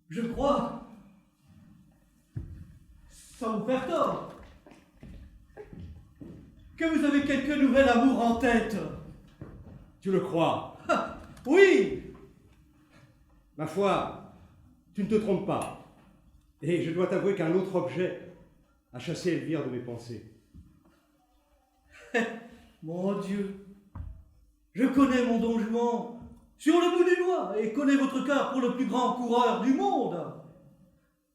Je crois, sans vous faire tort, que vous avez quelque nouvel amour en tête. Tu le crois? Oui. Ma foi, tu ne te trompes pas. Et je dois t'avouer qu'un autre objet a chassé Elvire de mes pensées. Mon Dieu, je connais mon Don Juan sur le bout du doigt et connais votre cœur pour le plus grand coureur du monde.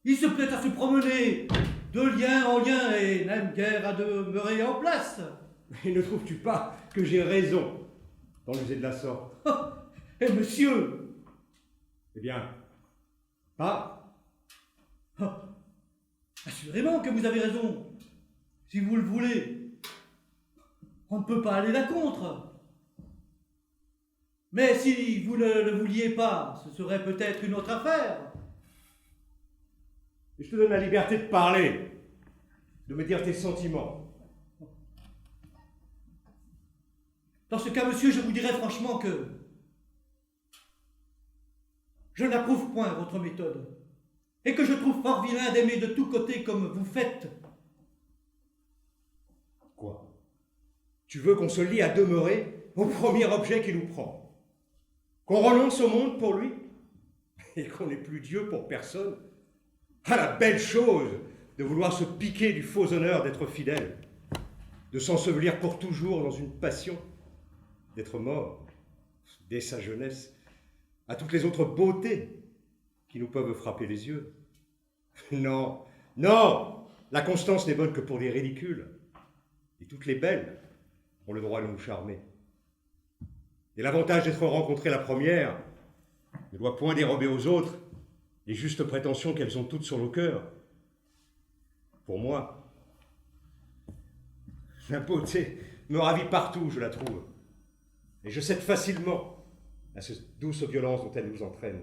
Il se plaît à se promener de lien en lien et n'aime guère à demeurer en place. Et ne trouves-tu pas que j'ai raison d'en user de la sorte? Et monsieur? Eh bien, pas. Assurément que vous avez raison. Si vous le voulez, on ne peut pas aller la contre. Mais si vous ne le vouliez pas, ce serait peut-être une autre affaire. Et je te donne la liberté de parler, de me dire tes sentiments. Dans ce cas, monsieur, je vous dirais franchement que je n'approuve point votre méthode et que je trouve fort vilain d'aimer de tous côtés comme vous faites. Quoi? Tu veux qu'on se lie à demeurer au premier objet qui nous prend? Qu'on renonce au monde pour lui? Et qu'on n'est plus Dieu pour personne? Ah, la belle chose de vouloir se piquer du faux honneur d'être fidèle, de s'ensevelir pour toujours dans une passion, d'être mort, dès sa jeunesse, à toutes les autres beautés qui nous peuvent frapper les yeux. Non, non, la constance n'est bonne que pour les ridicules. Et toutes les belles ont le droit de nous charmer. Et l'avantage d'être rencontré la première ne doit point dérober aux autres les justes prétentions qu'elles ont toutes sur nos cœurs. Pour moi, la beauté me ravit partout, je la trouve. Et je cède facilement à cette douce violence dont elle nous entraîne.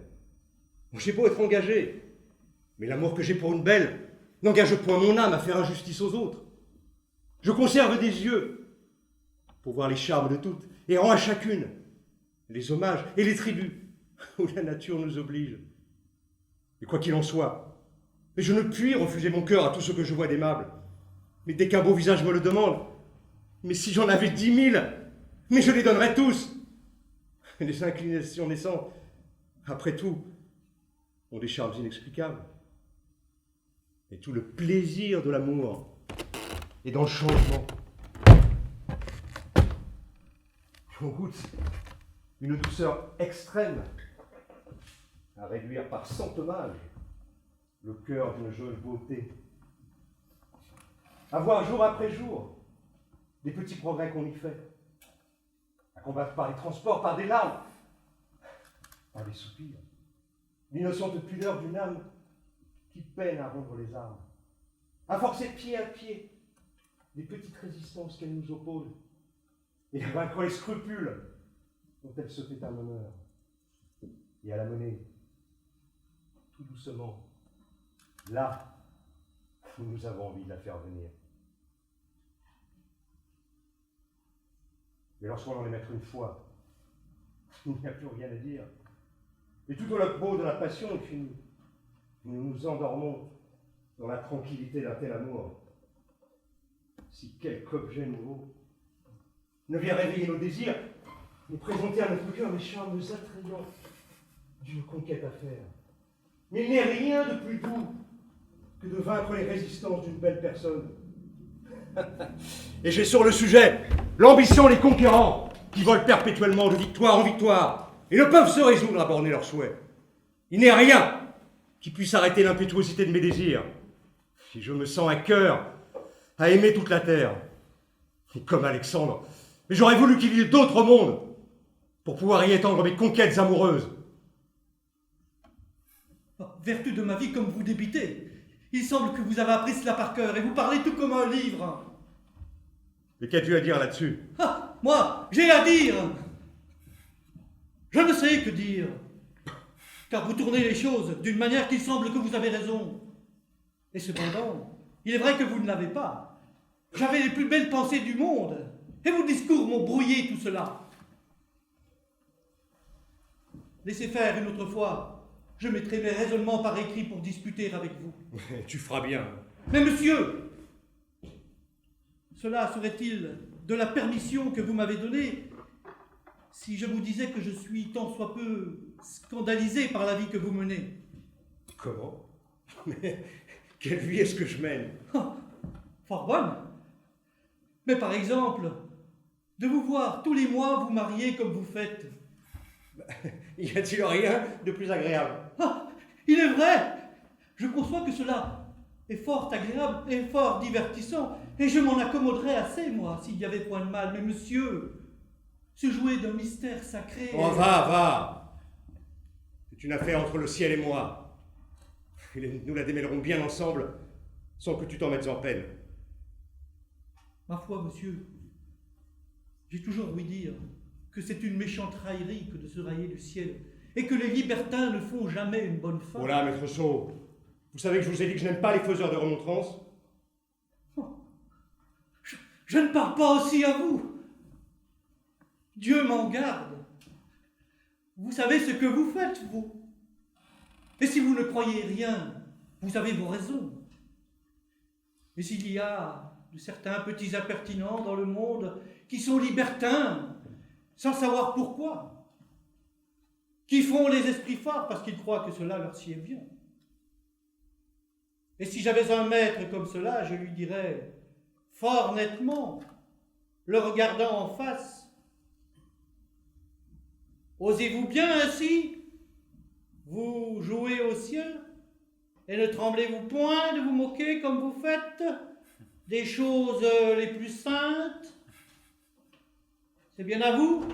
J'ai beau être engagé, mais l'amour que j'ai pour une belle n'engage point mon âme à faire injustice aux autres. Je conserve des yeux pour voir les charmes de toutes et rends à chacune les hommages et les tributs où la nature nous oblige. Et quoi qu'il en soit, je ne puis refuser mon cœur à tout ce que je vois d'aimable. Mais dès qu'un beau visage me le demande, mais si j'en avais 10 000, mais je les donnerais tous. Les inclinations naissantes, après tout, ont des charmes inexplicables. Et tout le plaisir de l'amour est dans le changement. On goûte une douceur extrême à réduire par centimètres le cœur d'une jeune beauté. À voir jour après jour les petits progrès qu'on y fait, à combattre par les transports, par des larmes, par des soupirs, l'innocente pudeur d'une âme qui peine à rendre les armes, à forcer pied à pied les petites résistances qu'elle nous oppose, et à vaincre les scrupules dont elle se fait un honneur, et à la mener tout doucement là où nous avons envie de la faire venir. Mais lorsqu'on en est maître une fois, il n'y a plus rien à dire. Et tout au beau de la passion est fini. Nous nous endormons dans la tranquillité d'un tel amour. Si quelque objet nouveau ne vient réveiller nos désirs, nous présenter à notre cœur les charmes attrayants d'une conquête à faire. Mais il n'est rien de plus doux que de vaincre les résistances d'une belle personne. Et j'ai sur le sujet l'ambition des conquérants qui volent perpétuellement de victoire en victoire et ne peuvent se résoudre à borner leurs souhaits. Il n'est rien qui puisse arrêter l'impétuosité de mes désirs. Si je me sens à cœur à aimer toute la terre, et comme Alexandre, mais j'aurais voulu qu'il y ait d'autres mondes pour pouvoir y étendre mes conquêtes amoureuses. Vertu de ma vie comme vous débitez, il semble que vous avez appris cela par cœur et vous parlez tout comme un livre. Mais qu'as-tu à dire là-dessus? Ah, moi, j'ai à dire. Je ne sais que dire, car vous tournez les choses d'une manière qu'il semble que vous avez raison. Et cependant, il est vrai que vous ne l'avez pas. J'avais les plus belles pensées du monde, et vos discours m'ont brouillé tout cela. Laissez faire une autre fois. Je mettrai mes raisonnements par écrit pour discuter avec vous. Tu feras bien. Mais monsieur, cela serait-il de la permission que vous m'avez donnée si je vous disais que je suis tant soit peu scandalisé par la vie que vous menez? Comment? Mais quelle vie est-ce que je mène? Fort bonne. Mais par exemple, de vous voir tous les mois vous marier comme vous faites. Y a-t-il rien de plus agréable? Ah, il est vrai. Je conçois que cela est fort agréable et fort divertissant, et je m'en accommoderais assez, moi, s'il n'y avait point de mal. Mais monsieur, se jouer d'un mystère sacré... Oh, va. C'est une affaire entre le ciel et moi. Nous la démêlerons bien ensemble, sans que tu t'en mettes en peine. Ma foi, monsieur, j'ai toujours ouï dire que c'est une méchante raillerie que de se railler du ciel, et que les libertins ne font jamais une bonne femme. Voilà, maître Sceau. Vous savez que je vous ai dit que je n'aime pas les faiseurs de remontrances? Je ne parle pas aussi à vous. Dieu m'en garde. Vous savez ce que vous faites, vous. Et si vous ne croyez rien, vous avez vos raisons. Mais s'il y a de certains petits impertinents dans le monde qui sont libertins, sans savoir pourquoi, qui font les esprits forts parce qu'ils croient que cela leur sied bien. Et si j'avais un maître comme cela, je lui dirais, fort nettement, le regardant en face, osez-vous bien ainsi, vous jouez au ciel, et ne tremblez-vous point de vous moquer comme vous faites des choses les plus saintes? C'est bien à vous,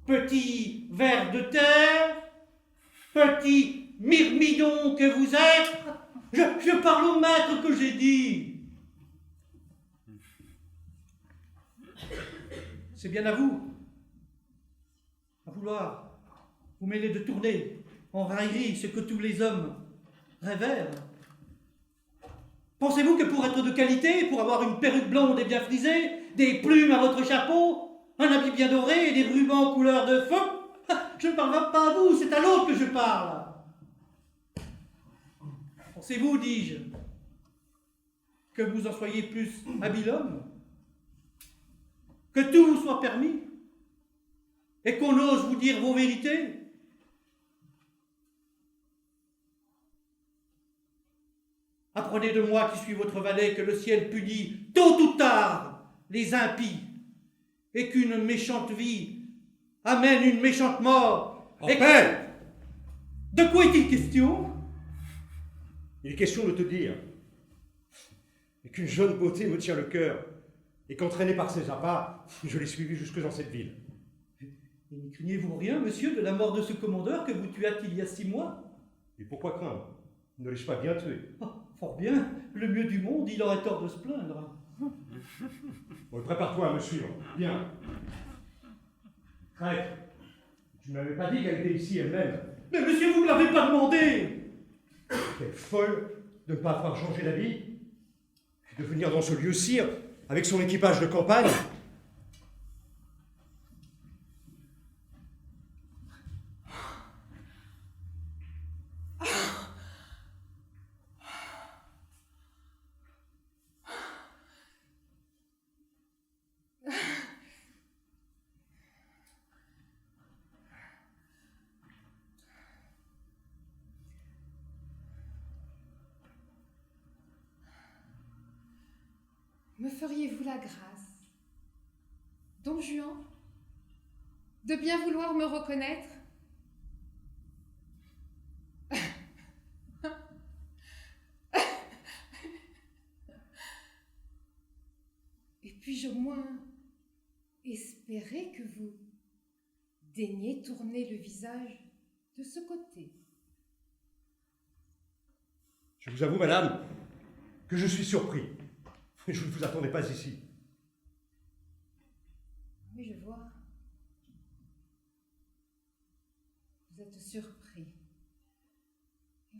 petit ver de terre, petit myrmidon que vous êtes. Je parle au maître que j'ai dit. C'est bien à vous, à vouloir vous mêler de tourner en raillerie ce que tous les hommes révèrent. Pensez-vous que pour être de qualité, pour avoir une perruque blonde et bien frisée, des plumes à votre chapeau, un habit bien doré et des rubans couleur de feu, je ne parle pas à vous, c'est à l'autre que je parle. Pensez-vous, dis-je, que vous en soyez plus habile homme, que tout vous soit permis, et qu'on ose vous dire vos vérités? Apprenez de moi qui suis votre valet que le ciel punit tôt ou tard les impies, et qu'une méchante vie amène une méchante mort. En paix! De quoi est-il question? Il est question de te dire qu'une jeune beauté me tient le cœur, et qu'entraîné par ses appâts, je l'ai suivi jusque dans cette ville. Et ne craignez-vous rien, monsieur, de la mort de ce commandeur que vous tuâtes il y a 6 mois? Et pourquoi craindre? Ne l'ai-je pas bien tué? Oh, fort bien, le mieux du monde, il aurait tort de se plaindre. Bon, prépare-toi à me suivre. Bien. Crête, tu ne m'avais pas dit qu'elle était ici elle-même. Mais monsieur, vous ne l'avez pas demandé! Quelle folle de ne pas avoir changé d'habit, de venir dans ce lieu-ci avec son équipage de campagne. Me feriez-vous la grâce, Don Juan, de bien vouloir me reconnaître? Et puis-je au moins espérer que vous daigniez tourner le visage de ce côté? Je vous avoue, madame, que je suis surpris. Je ne vous attendais pas ici. Oui, je vois. Vous êtes surpris.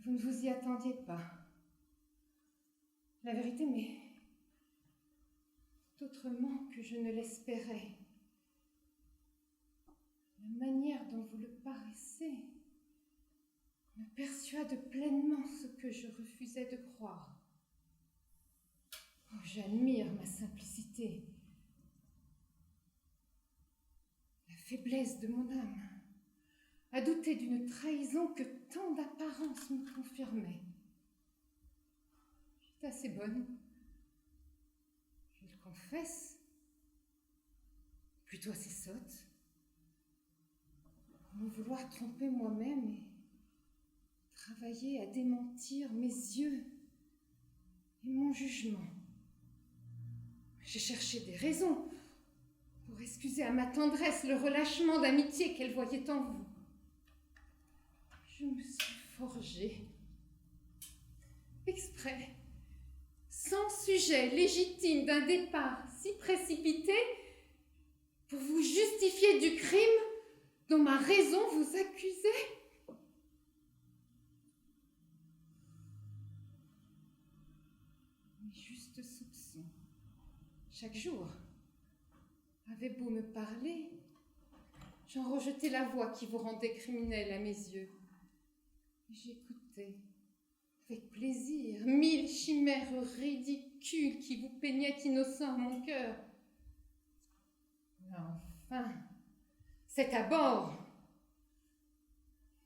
Vous ne vous y attendiez pas. La vérité, mais autrement que je ne l'espérais. La manière dont vous le paraissez me persuade pleinement ce que je refusais de croire. Oh, j'admire ma simplicité, la faiblesse de mon âme, à douter d'une trahison que tant d'apparences me confirmaient. J'étais assez bonne, je le confesse, plutôt assez sotte, pour me vouloir tromper moi-même et travailler à démentir mes yeux et mon jugement. J'ai cherché des raisons pour excuser à ma tendresse le relâchement d'amitié qu'elle voyait en vous. Je me suis forgée, exprès, sans sujet légitime d'un départ si précipité, pour vous justifier du crime dont ma raison vous accusait. Mes justes soupçons, chaque jour, avaient beau me parler, j'en rejetais la voix qui vous rendait criminel à mes yeux. J'écoutais avec plaisir 1000 chimères ridicules qui vous peignaient innocent mon cœur. Mais enfin, cet abord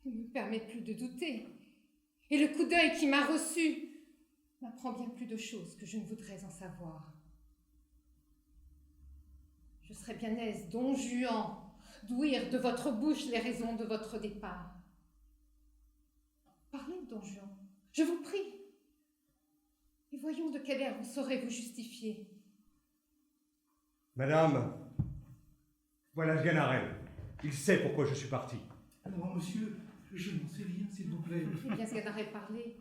ne me permet plus de douter, et le coup d'œil qui m'a reçu m'apprend bien plus de choses que je ne voudrais en savoir. Je serais bien aise, don Juan, d'ouïr de votre bouche les raisons de votre départ. Parlez, don Juan, je vous prie, et voyons de quelle air vous saurez vous justifier. Madame, voilà le Ganarelle. Il sait pourquoi je suis parti. Alors, monsieur, je n'en sais rien, s'il vous plaît. Eh bien, ce Ganarelle parler,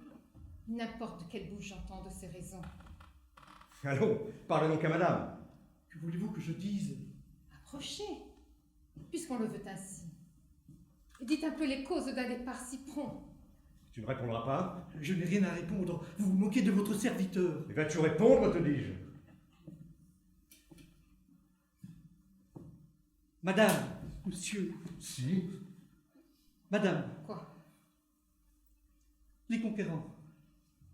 n'importe de quelle bouche j'entends de ces raisons. Allons, parlez donc à madame. Que voulez-vous que je dise? Approchez, puisqu'on le veut ainsi. Et dites un peu les causes d'un départ si prompt. Tu ne répondras pas? Je n'ai rien à répondre. Vous vous moquez de votre serviteur. Et vas-tu répondre, te dis-je? Madame, monsieur, Si. madame, Quoi? les conquérants,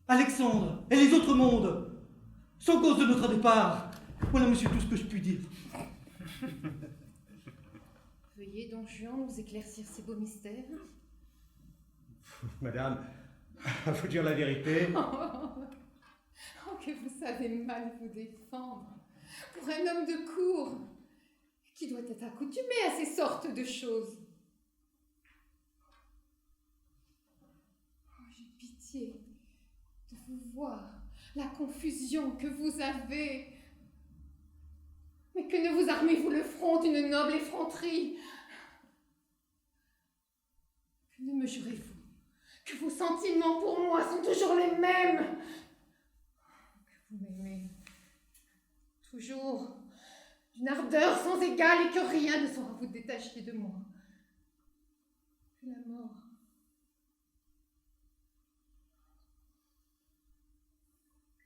Alexandre et les autres mondes, sont cause de notre départ. Voilà, monsieur, tout ce que je puis dire. Veuillez, don Juan, nous éclaircir ces beaux mystères. Madame, à vous dire la vérité. Oh, que vous savez mal vous défendre. Pour un homme de cour, qui doit être accoutumé à ces sortes de choses. Oh, j'ai pitié de vous voir, la confusion que vous avez. Mais que ne vous armez-vous le front d'une noble effronterie? Que ne me jurez-vous que vos sentiments pour moi sont toujours les mêmes? Que vous m'aimez toujours d'une ardeur sans égale et que rien ne saura vous détacher de moi. Que la mort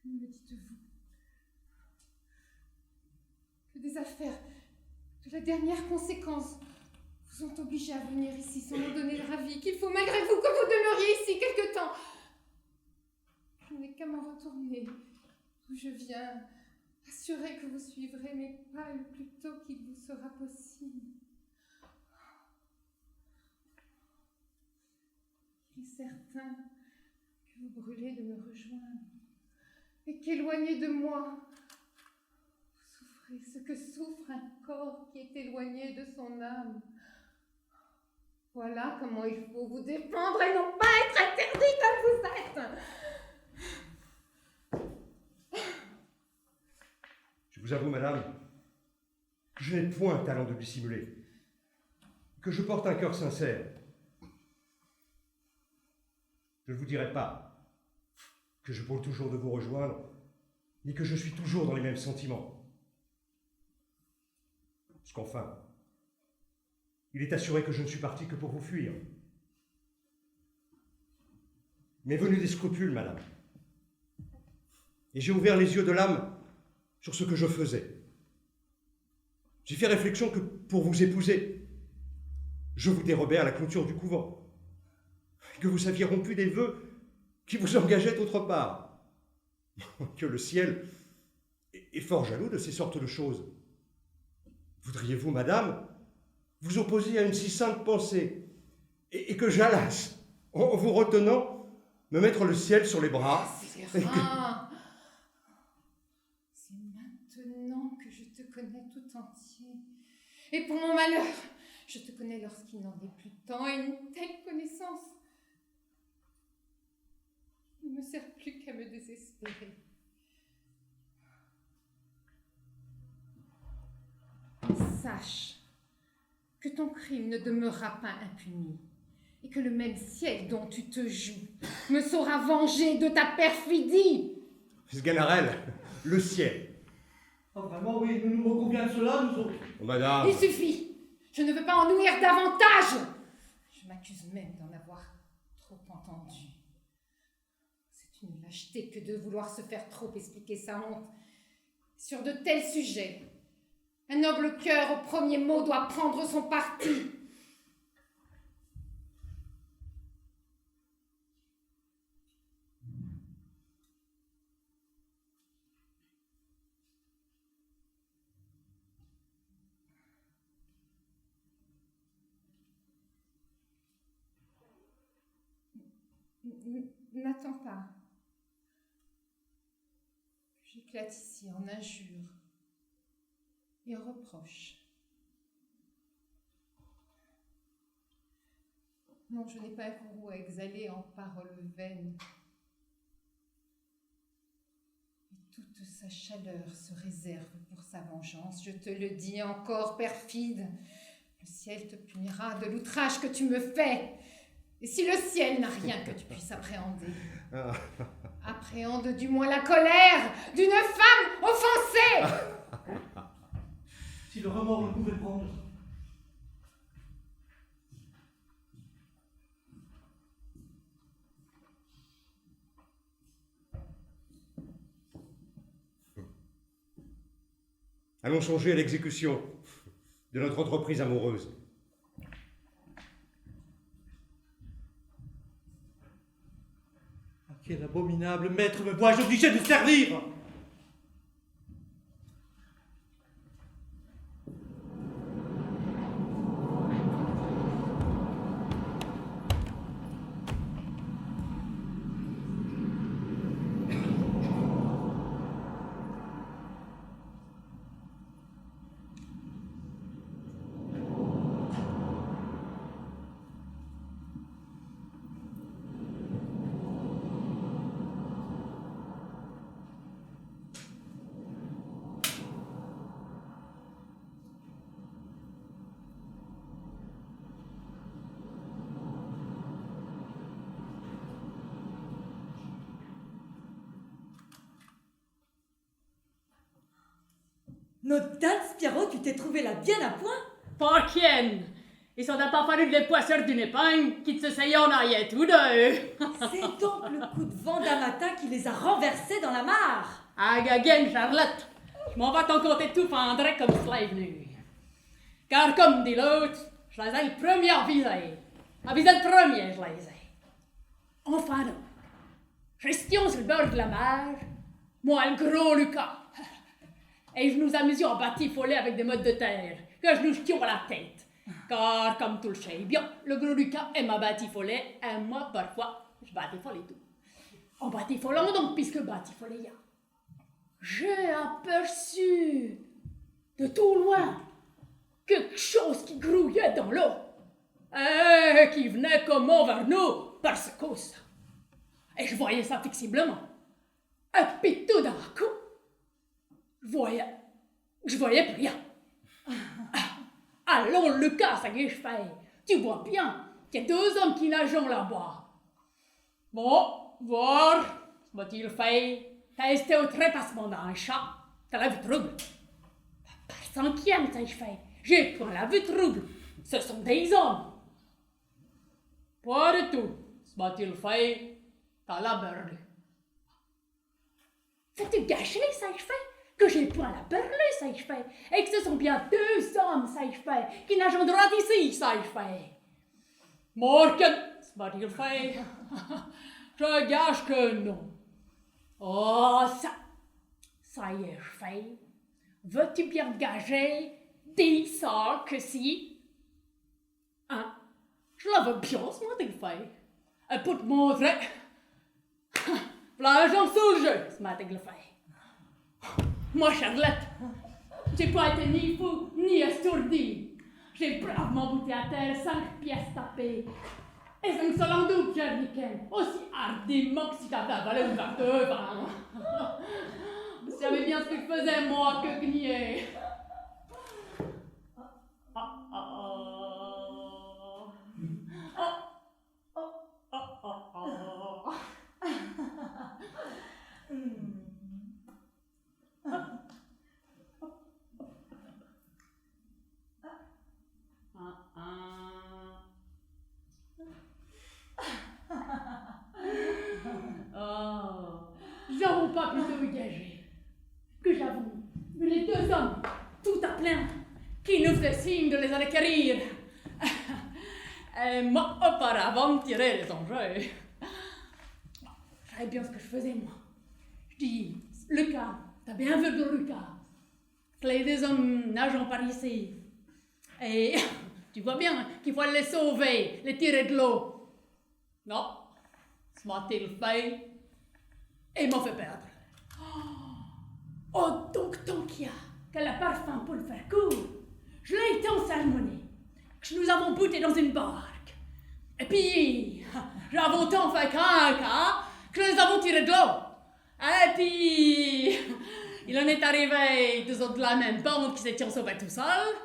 que me dites-vous que des affaires de la dernière conséquence vous ont obligé à venir ici sans me donner le ravi, qu'il faut malgré vous que vous demeuriez ici quelque temps. Je n'ai qu'à m'en retourner d'où je viens, assuré que vous suivrez mes pas le plus tôt qu'il vous sera possible. Il est certain que vous brûlez de me rejoindre et qu'éloigné de moi, vous souffrez ce que souffre un corps qui est éloigné de son âme. Voilà comment il faut vous défendre et non pas être interdit comme vous êtes. Je vous avoue, madame, que je n'ai point talent de dissimuler, que je porte un cœur sincère. Je ne vous dirai pas que je brûle toujours de vous rejoindre, ni que je suis toujours dans les mêmes sentiments. Parce qu'enfin, il est assuré que je ne suis parti que pour vous fuir. m'est venu des scrupules, madame. Et j'ai ouvert les yeux de l'âme sur ce que je faisais. J'ai fait réflexion que pour vous épouser, je vous dérobais à la clôture du couvent, que vous aviez rompu des vœux qui vous engageaient autre part, que le ciel est fort jaloux de ces sortes de choses. Voudriez-vous, madame, vous opposer à une si sainte pensée, et que j'allasse, en vous retenant, me mettre le ciel sur les bras? Séverin, c'est maintenant que je te connais tout entier. Et pour mon malheur, je te connais lorsqu'il n'en est plus temps, et une telle connaissance ne me sert plus qu'à me désespérer. Sache que ton crime ne demeurera pas impuni, et que le même ciel dont tu te joues me saura venger de ta perfidie. Sganarelle, le ciel. Ah, vraiment, oui, nous nous moquons bien de cela, nous autres. Oh, madame. Il suffit. Je ne veux pas en ouïr davantage. Je m'accuse même d'en avoir trop entendu. C'est une lâcheté que de vouloir se faire trop expliquer sa honte. Sur de tels sujets, un noble cœur au premier mot doit prendre son parti. N'attends pas. J'éclate ici en injures et en reproches. Non, je n'ai pas un courroux à exhaler en paroles vaines. Et toute sa chaleur se réserve pour sa vengeance. Je te le dis encore, perfide. Le ciel te punira de l'outrage que tu me fais. Et si le ciel n'a rien que tu puisses appréhender, appréhende du moins la colère d'une femme offensée. Si le remords le pouvait prendre. Allons songer à l'exécution de notre entreprise amoureuse. Quel abominable maître me vois-je obligé de servir? Notre dame Spiro, tu t'es trouvé là bien à point? Par quién? Et ça n'a pas fallu les poisseurs d'une épingle qui se seyaient en arrière tous deux. C'est donc le coup de vent d'un matin qui les a renversés dans la mare. Again, Charlotte, je m'en vais t'en compter tout fendre comme cela est venu. Car comme dit l'autre, je les ai le premier avisés. Avisé le premier, je les ai. Enfin donc, restions sur le bord de la mer, moi le gros Lucas. Et je nous amusions à batifoler avec des mottes de terre, que je nous jetions à la tête. Car, comme tout le sais bien, le gros Lucas aime à batifoler, et moi, parfois, je batifole tout. En batifolant donc, puisque batifoler y a. J'ai aperçu, de tout loin, quelque chose qui grouillait dans l'eau, et qui venait comme vers nous, par secousse. Et je voyais ça fixiblement. Et puis tout d'un coup, je voyais plus rien. Allons, Lucas, ça y est, je fais. Tu vois bien qu'il y a deux hommes qui nagent là-bas. Bon, voir, ce m'a-t-il fait. Tester au trépassement d'un chat, t'as la vue trouble. Par cinquième, ça y fait. J'ai point la vue trouble. Ce sont des hommes. Pas du tout, ce m'a-t-il fait. T'as la berlue. Faut-tu gâcher, ça je fais? Que j'ai point la berlue, ça je fais. Et que ce sont bien 2 hommes, ça je fais, qui nagent en droit ici, ça je fais. Morgen, c'est pas qu'il fait. Je gâche que non. Oh, ça y est, je fais. Veux-tu bien gager? Dis ça que si. Hein? Je la veux bien, ce matin, fait. Et pour te montrer. L'argent sous le jeu, ce matin, fait. Moi, Charlotte, j'ai pas été ni fou, ni estourdi. J'ai bravement bouté à terre 5 pièces tapées. Et 5 sols en double, jerrycan, aussi hardiment que si t'avais avalé une 22, ben. Vous savez bien ce que je faisais, moi, que gnier. J'avoue pas plutôt gagé que j'avoue que les 2 hommes, tout à plein, qui nous faisaient signe de les requérir, moi, auparavant, tirer les enjeux. Je savais bien ce que je faisais, moi. Je dis, Lucas, t'as bien vu de Lucas, que les 2 hommes nageant par ici. Et tu vois bien qu'il faut les sauver, les tirer de l'eau. Non, ce m'a-t-il fait et m'a fait perdre. Oh, donc tant qu'il y a qu'elle a parfum pour le faire court, je l'ai été en cérémonie, que nous avons bouté dans une barque. Et puis, j'avons tant fait caca que nous avons tiré de l'eau. Et puis, il en est arrivé 2 autres de la même bande qui s'étaient sauvés tout seuls.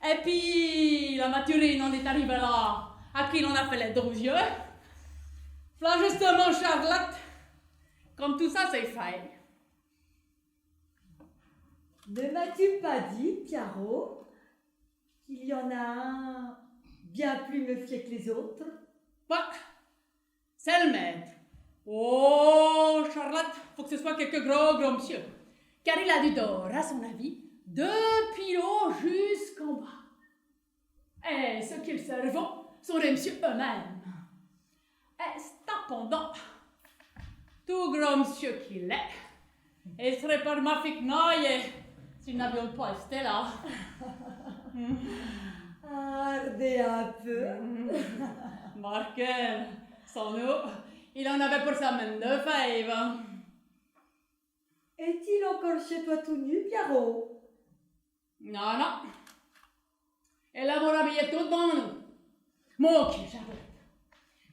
Et puis, la maturine en est arrivée là, à qui l'on a fait les 2 yeux. Là, justement, Charlotte, comme tout ça, c'est fait. Ne m'as-tu pas dit, Piaro, qu'il y en a un bien plus méfié que les autres? Bah, c'est le maître. Oh, Charlotte, faut que ce soit quelque gros monsieur. Car il a du d'or, à son avis, depuis l'eau jusqu'en bas. Et ceux qui le servent sont les messieurs eux-mêmes. Et cependant, tout gros monsieur qu'il est, il serait par ma fille noyé si nous n'avions pas été là. Ardez un peu. Marquel, sans nous, il en avait pour sa main de fèves. Est-il encore chez toi tout nu, Piaro? Non, non. Elle a mon habillé tout devant nous. Mon cul, Charlotte.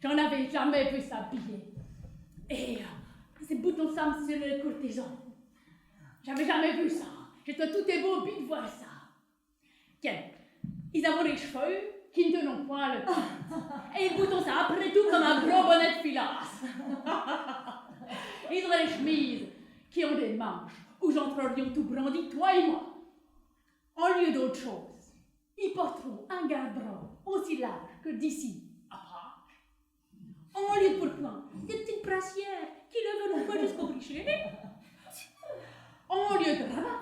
J'en avais jamais vu s'habiller. Et ces boutons sam sur le courtisan. J'avais jamais vu ça. J'étais tout ébahi de voir ça. Tiens, ils avaient les cheveux qui ne tenaient point le temps. Et ils boutons ça après tout comme un gros bonnet de filasse. Ils ont les chemises qui ont des manches où j'entrerions tout brandi, toi et moi. En lieu d'autre chose, ils porteront un garde-robe aussi large que d'ici à Prague. En lieu de pourpoint, des petites brassières qui ne verront pas jusqu'au bricher. En lieu de rabat,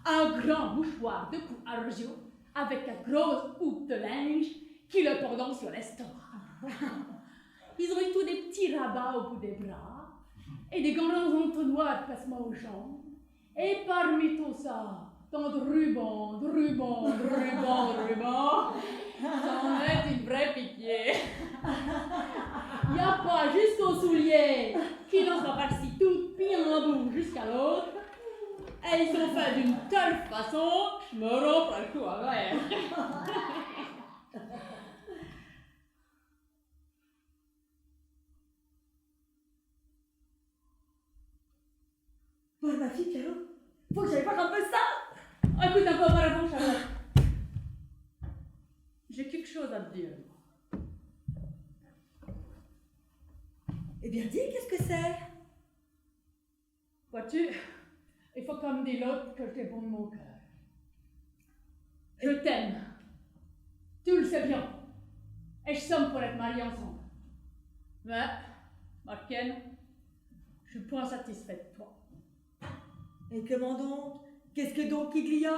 un grand mouchoir de cou argent avec une grosse houppe de linge qui le pendant sur l'estomac. Ils ont eu tous des petits rabats au bout des bras et des grands entonnoirs passement aux jambes. Et parmi tout ça, tant de rubans, c'en est une vraie pitié. Il n'y a pas jusqu'aux souliers qui n'en sont pas si tout bien en bout jusqu'à l'autre. Et ils sont faits d'une telle façon, je me romps le cou avec. Pour ma fille, Piaro, faut que j'aille voir un peu ça. Écoute un peu auparavant, Charlotte. J'ai quelque chose à te dire. Eh bien, dis, qu'est-ce que c'est? Vois-tu, il faut comme dit l'autre que je t'ai bon de mon cœur. Je t'aime. Tu le sais bien. Et je sommes pour être mariés ensemble. Mais Marken, je suis point satisfaite de toi. Et comment donc? Qu'est-ce que donc il y a?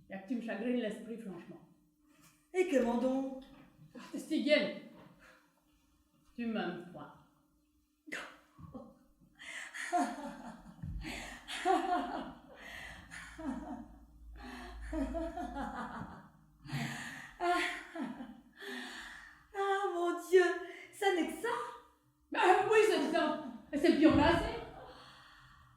Y a que tu me chagrines l'esprit, franchement. Et comment donc? Stigen, tu m'aimes point. Ah mon Dieu, ça n'est que ça? Oui, c'est ça. Et c'est bien assez.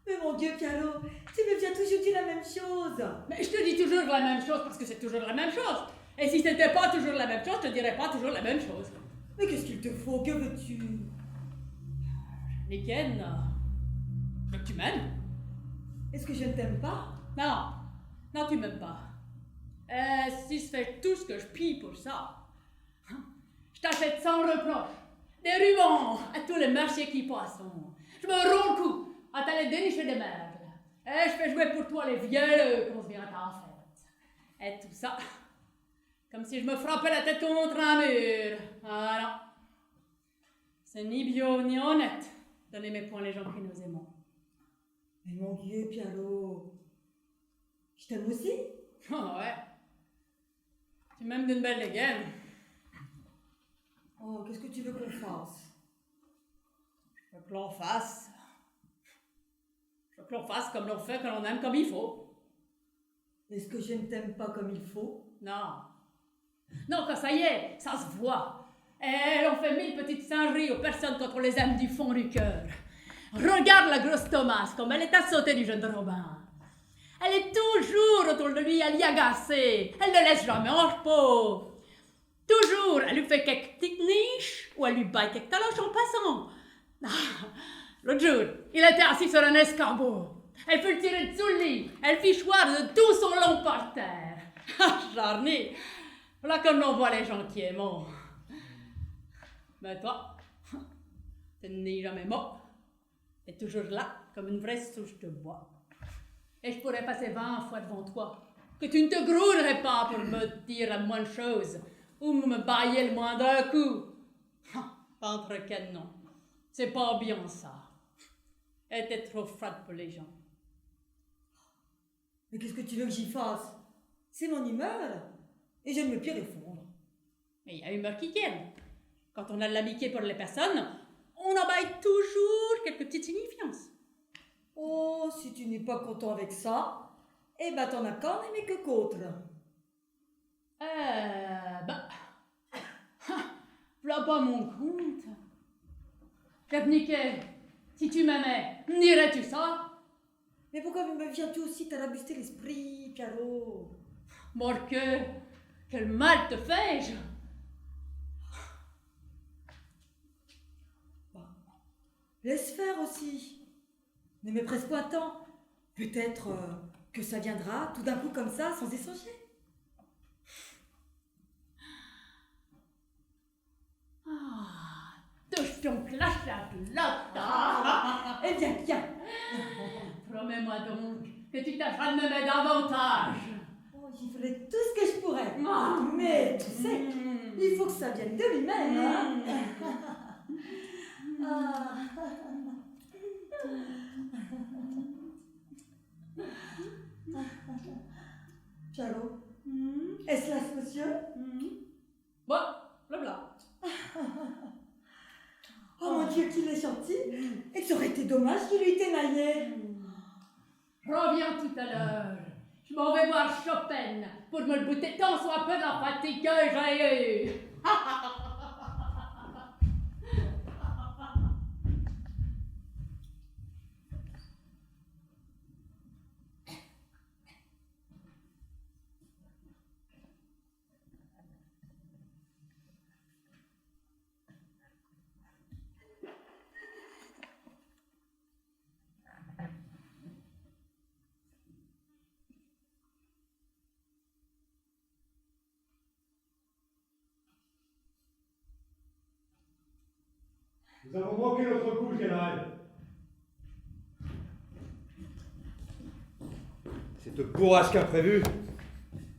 Mais mon Dieu, Pialo, tu me viens toujours dire la même chose. Mais je te dis toujours la même chose parce que c'est toujours la même chose. Et si c'était pas toujours la même chose, je te dirais pas toujours la même chose. Mais qu'est-ce qu'il te faut? Que veux-tu? Niken, je veux que tu m'aimes. Est-ce que je ne t'aime pas? Non, non, tu m'aimes pas. Si je fais tout ce que je pille pour ça, je t'achète sans reproche des rubans à tous les marchés qui passent. Je me rends le cou à t'aller dénicher des merdes. Et je fais jouer pour toi les violeux qu'on se vient en fête. Et tout ça, comme si je me frappais la tête contre un mur. Ah non. C'est ni bio ni honnête de n'aimer point les gens qui nous aimons. Mais mon Dieu, Pialo, je t'aime aussi. Oh ouais. Tu m'aimes d'une belle dégaine. Oh, qu'est-ce que tu veux qu'on fasse? Je veux que l'on fasse. Je veux que l'on fasse comme l'on fait, que l'on aime comme il faut. Est-ce que je ne t'aime pas comme il faut? Non. Non, quand ça y est, ça se voit. Et on fait 1000 petites singeries aux personnes quand on les aime du fond du cœur. Regarde la grosse Thomas, comme elle est à sauter du jeune Robin. Elle est toujours autour de lui à l'y agacer. Elle ne laisse jamais en repos. Toujours, elle lui fait quelques petites niches ou elle lui baille quelques taloches en passant. Ah, l'autre jour, il était assis sur un escabeau. Elle fut le tirer de sous le lit. Elle fit choir de tout son long par terre. Ah, Jarny, voilà comme on voit les gens qui aiment. Mais toi, tu n'es jamais mort. Tu es toujours là, comme une vraie souche de bois. Et je pourrais passer 20 fois devant toi, que tu ne te grouillerais pas pour me dire la moindre chose, ou me bailler le moindre coup. Entre non, c'est pas bien ça. Et t'es trop froide pour les gens. Mais qu'est-ce que tu veux que j'y fasse? C'est mon humeur, et je ne me puis répondre. Mais il y a humeur qui tienne. Quand on a de l'amitié pour les personnes, on en baille toujours quelques petites signifiances. Oh, si tu n'es pas content avec ça, eh ben t'en as qu'en aimer que qu'autre. Voilà pas mon compte. Capniquet, si tu m'aimais, n'irais-tu ça? Mais pourquoi me viens-tu aussi t'alabuster l'esprit, Piaro? Morque, quel mal te fais-je? Laisse faire aussi. Ne me presse pas tant. Peut-être que ça viendra tout d'un coup comme ça, sans échanger. Touche ton clash la flotte. Eh bien, tiens. Promets-moi donc que tu tâcheras de me mettre davantage. Oh, j'y ferai tout ce que je pourrais. Ah. Mais tu sais, il faut que ça vienne de lui-même. Hein? Ah. Pialo, est-ce là ce monsieur? Bon, blabla. Oh mon Dieu, qu'il est gentil. Et que ça aurait été dommage qu'il lui ait émaillé. Reviens tout à l'heure. Je m'en vais voir Chopin pour me le bouter tant soit peu de la fatigue que j'ai eue. Nous avons manqué notre coup, général. Cette bourrasque imprévue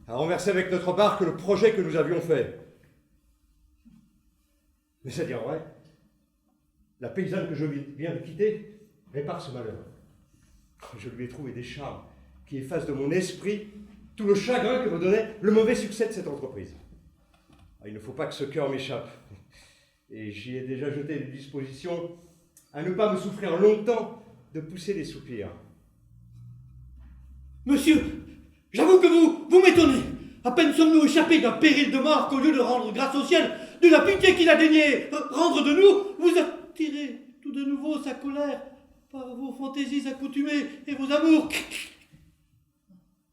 a renversé avec notre barque le projet que nous avions fait. Mais c'est dire vrai. La paysanne que je viens de quitter répare ce malheur. Je lui ai trouvé des charmes qui effacent de mon esprit tout le chagrin que me donnait le mauvais succès de cette entreprise. Il ne faut pas que ce cœur m'échappe. Et j'y ai déjà jeté des dispositions à ne pas me souffrir longtemps de pousser des soupirs. Monsieur, j'avoue que vous m'étonnez. À peine sommes-nous échappés d'un péril de mort qu'au lieu de rendre grâce au ciel de la pitié qu'il a daigné rendre de nous, vous attirez tout de nouveau sa colère par vos fantaisies accoutumées et vos amours.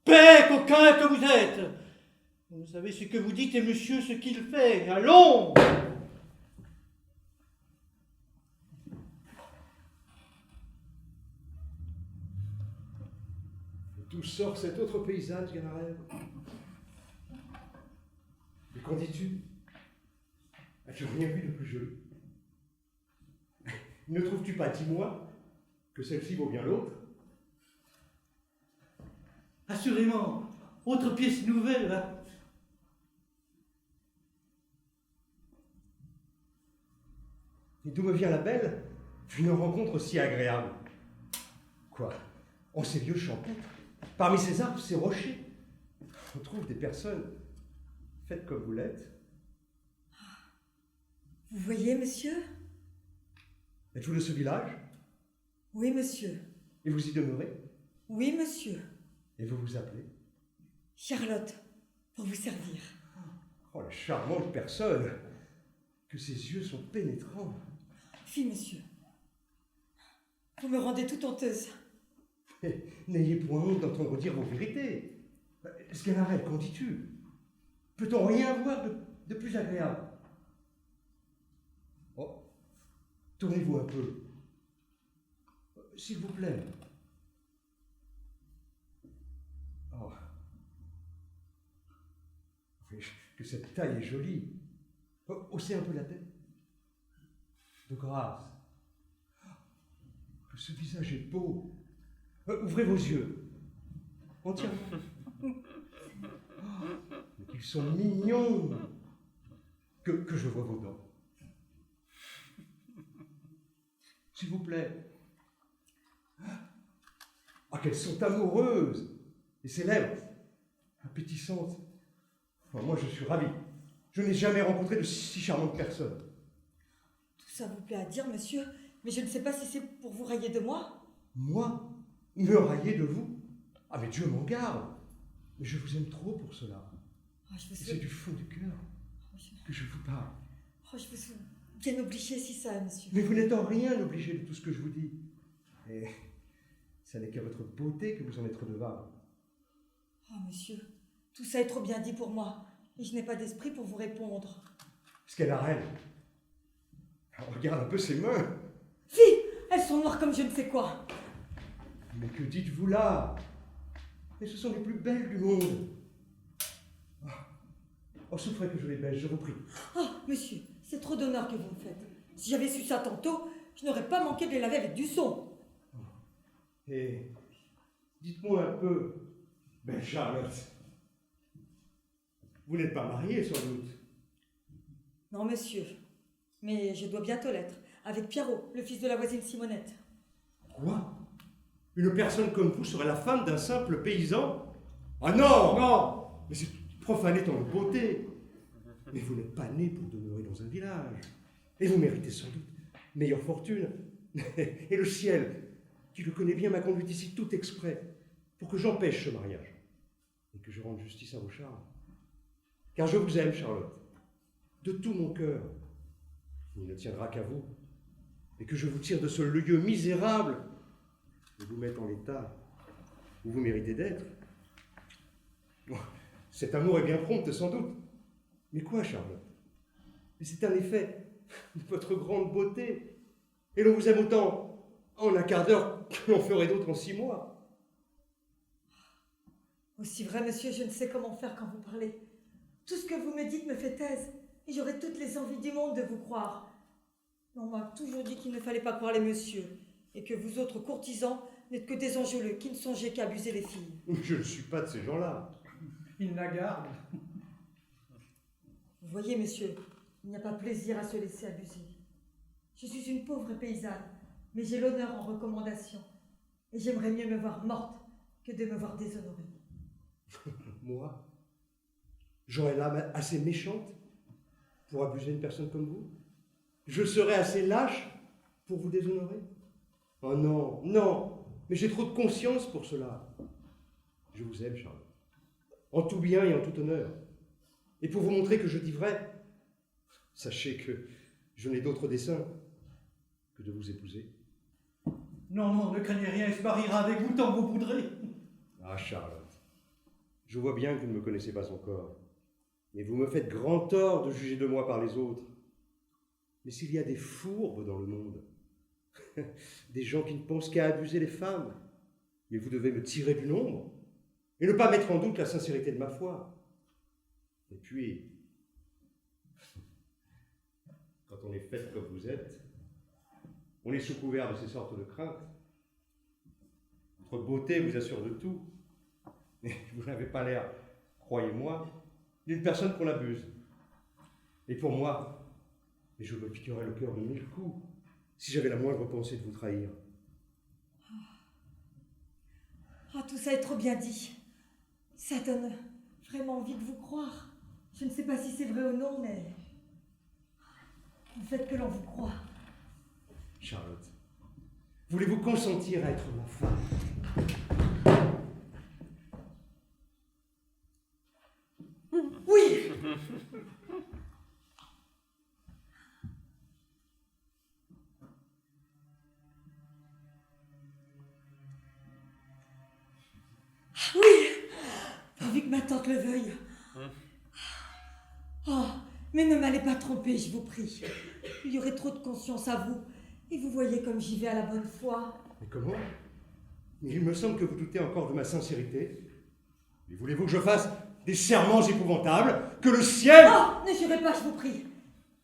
Paix, coquin que vous êtes! Vous savez ce que vous dites et monsieur ce qu'il fait. Allons! D'où sort cette autre paysanne, Sganarelle? Et qu'en dis-tu? As-tu rien vu de plus joli? Ne trouves-tu pas, dis-moi, que celle-ci vaut bien l'autre? Assurément, autre pièce nouvelle. Là. Et d'où me vient la belle d'une rencontre si agréable? Quoi? En ces lieux champêtres, parmi ces arbres, ces rochers, on trouve des personnes faites comme vous l'êtes. Vous voyez, monsieur? Êtes-vous de ce village? Oui, monsieur. Et vous y demeurez? Oui, monsieur. Et vous vous appelez? Charlotte, pour vous servir. Oh, la charmante personne! Que ses yeux sont pénétrants! Si, monsieur. Vous me rendez toute honteuse. N'ayez point honte d'entendre dire vos vérités. Sganarelle, qu'en dis-tu? Peut-on rien voir de plus agréable? Oh, tournez-vous un peu. S'il vous plaît. Oh. Oui, que cette taille est jolie. Haussez un peu la tête. De grâce. Que ce visage est beau. Ouvrez vos yeux. Entièrement. Oh, mais qu'ils sont mignons. Que je vois vos dents. S'il vous plaît. Ah, qu'elles sont amoureuses. Et ces lèvres, appétissantes. Enfin, moi, je suis ravi. Je n'ai jamais rencontré de si charmante personne. Tout ça vous plaît à dire, monsieur, mais je ne sais pas si c'est pour vous railler de moi. Moi? Me railler de vous? Ah, mais Dieu m'en garde. Mais je vous aime trop pour cela. Oh, je vous Et suis... c'est du fond du cœur que je vous parle. Oh, je vous suis bien obligée si ça, monsieur. Mais vous n'êtes en rien obligé de tout ce que je vous dis. Et ça n'est qu'à votre beauté que vous en êtes redevable. Oh, monsieur, tout ça est trop bien dit pour moi. Et je n'ai pas d'esprit pour vous répondre. Sganarelle, regarde un peu ses mains. Si, elles sont noires comme je ne sais quoi. Mais que dites-vous là? Et ce sont les plus belles du monde. Oh, souffrez que je les baise, je vous prie. Oh, monsieur, c'est trop d'honneur que vous me faites. Si j'avais su ça tantôt, je n'aurais pas manqué de les laver avec du son. Et dites-moi un peu, belle Charlotte, vous n'êtes pas mariée sans doute? Non, monsieur, mais je dois bientôt l'être, avec Pierrot, le fils de la voisine Simonette. Quoi? Une personne comme vous serait la femme d'un simple paysan? Ah non! Non! Mais c'est profaner tant de beauté. Mais vous n'êtes pas né pour demeurer dans un village. Et vous méritez sans doute meilleure fortune. Et le ciel, qui le connaît bien, m'a conduit ici tout exprès pour que j'empêche ce mariage et que je rende justice à vos charmes. Car je vous aime, Charlotte, de tout mon cœur. Il ne tiendra qu'à vous. Et que je vous tire de ce lieu misérable et vous mette en l'état où vous méritez d'être. Bon, cet amour est bien prompt, sans doute. Mais quoi, Charlotte? Mais c'est un effet de votre grande beauté. Et l'on vous aime autant en un quart d'heure que l'on ferait d'autres en 6 mois. Aussi vrai, monsieur, je ne sais comment faire quand vous parlez. Tout ce que vous me dites me fait aise, et j'aurais toutes les envies du monde de vous croire. Mais on m'a toujours dit qu'il ne fallait pas croire les messieurs, et que vous autres courtisans n'êtes que des enjôleux qui ne songez qu'à abuser les filles. Je ne suis pas de ces gens-là. Il la garde. Vous voyez, monsieur, il n'y a pas plaisir à se laisser abuser. Je suis suis une pauvre paysanne, mais j'ai l'honneur en recommandation. Et j'aimerais mieux me voir morte que de me voir déshonorée. Moi, j'aurais l'âme assez méchante pour abuser une personne comme vous? Je serais assez lâche pour vous déshonorer? Oh non, non, mais j'ai trop de conscience pour cela. Je vous aime, Charlotte, en tout bien et en tout honneur. Et pour vous montrer que je dis vrai, sachez que je n'ai d'autre dessein que de vous épouser. Non, non, ne craignez rien, il se mariera avec vous tant que vous voudrez. Ah, Charlotte, je vois bien que vous ne me connaissez pas encore, mais vous me faites grand tort de juger de moi par les autres. Mais s'il y a des fourbes dans le monde, des gens qui ne pensent qu'à abuser les femmes, mais vous devez me tirer du nombre et ne pas mettre en doute la sincérité de ma foi. Et puis, quand on est faite comme vous êtes, on est sous couvert de ces sortes de craintes. Votre beauté vous assure de tout, mais vous n'avez pas l'air, croyez-moi, d'une personne qu'on abuse. Et pour moi, je me piquerais le cœur de 1000 coups si j'avais la moindre pensée de vous trahir. Ah, tout ça est trop bien dit. Ça donne vraiment envie de vous croire. Je ne sais pas si c'est vrai ou non, mais vous faites que l'on vous croit. Charlotte, voulez-vous consentir à être ma femme? Oui. Oui, pourvu que ma tante le veuille. Oh, mais ne m'allez pas tromper, je vous prie. Il y aurait trop de conscience à vous. Et vous voyez comme j'y vais à la bonne foi. Mais comment? Il me semble que vous doutez encore de ma sincérité. Et voulez-vous que je fasse des serments épouvantables? Que le ciel... Oh, ne jurez pas, je vous prie.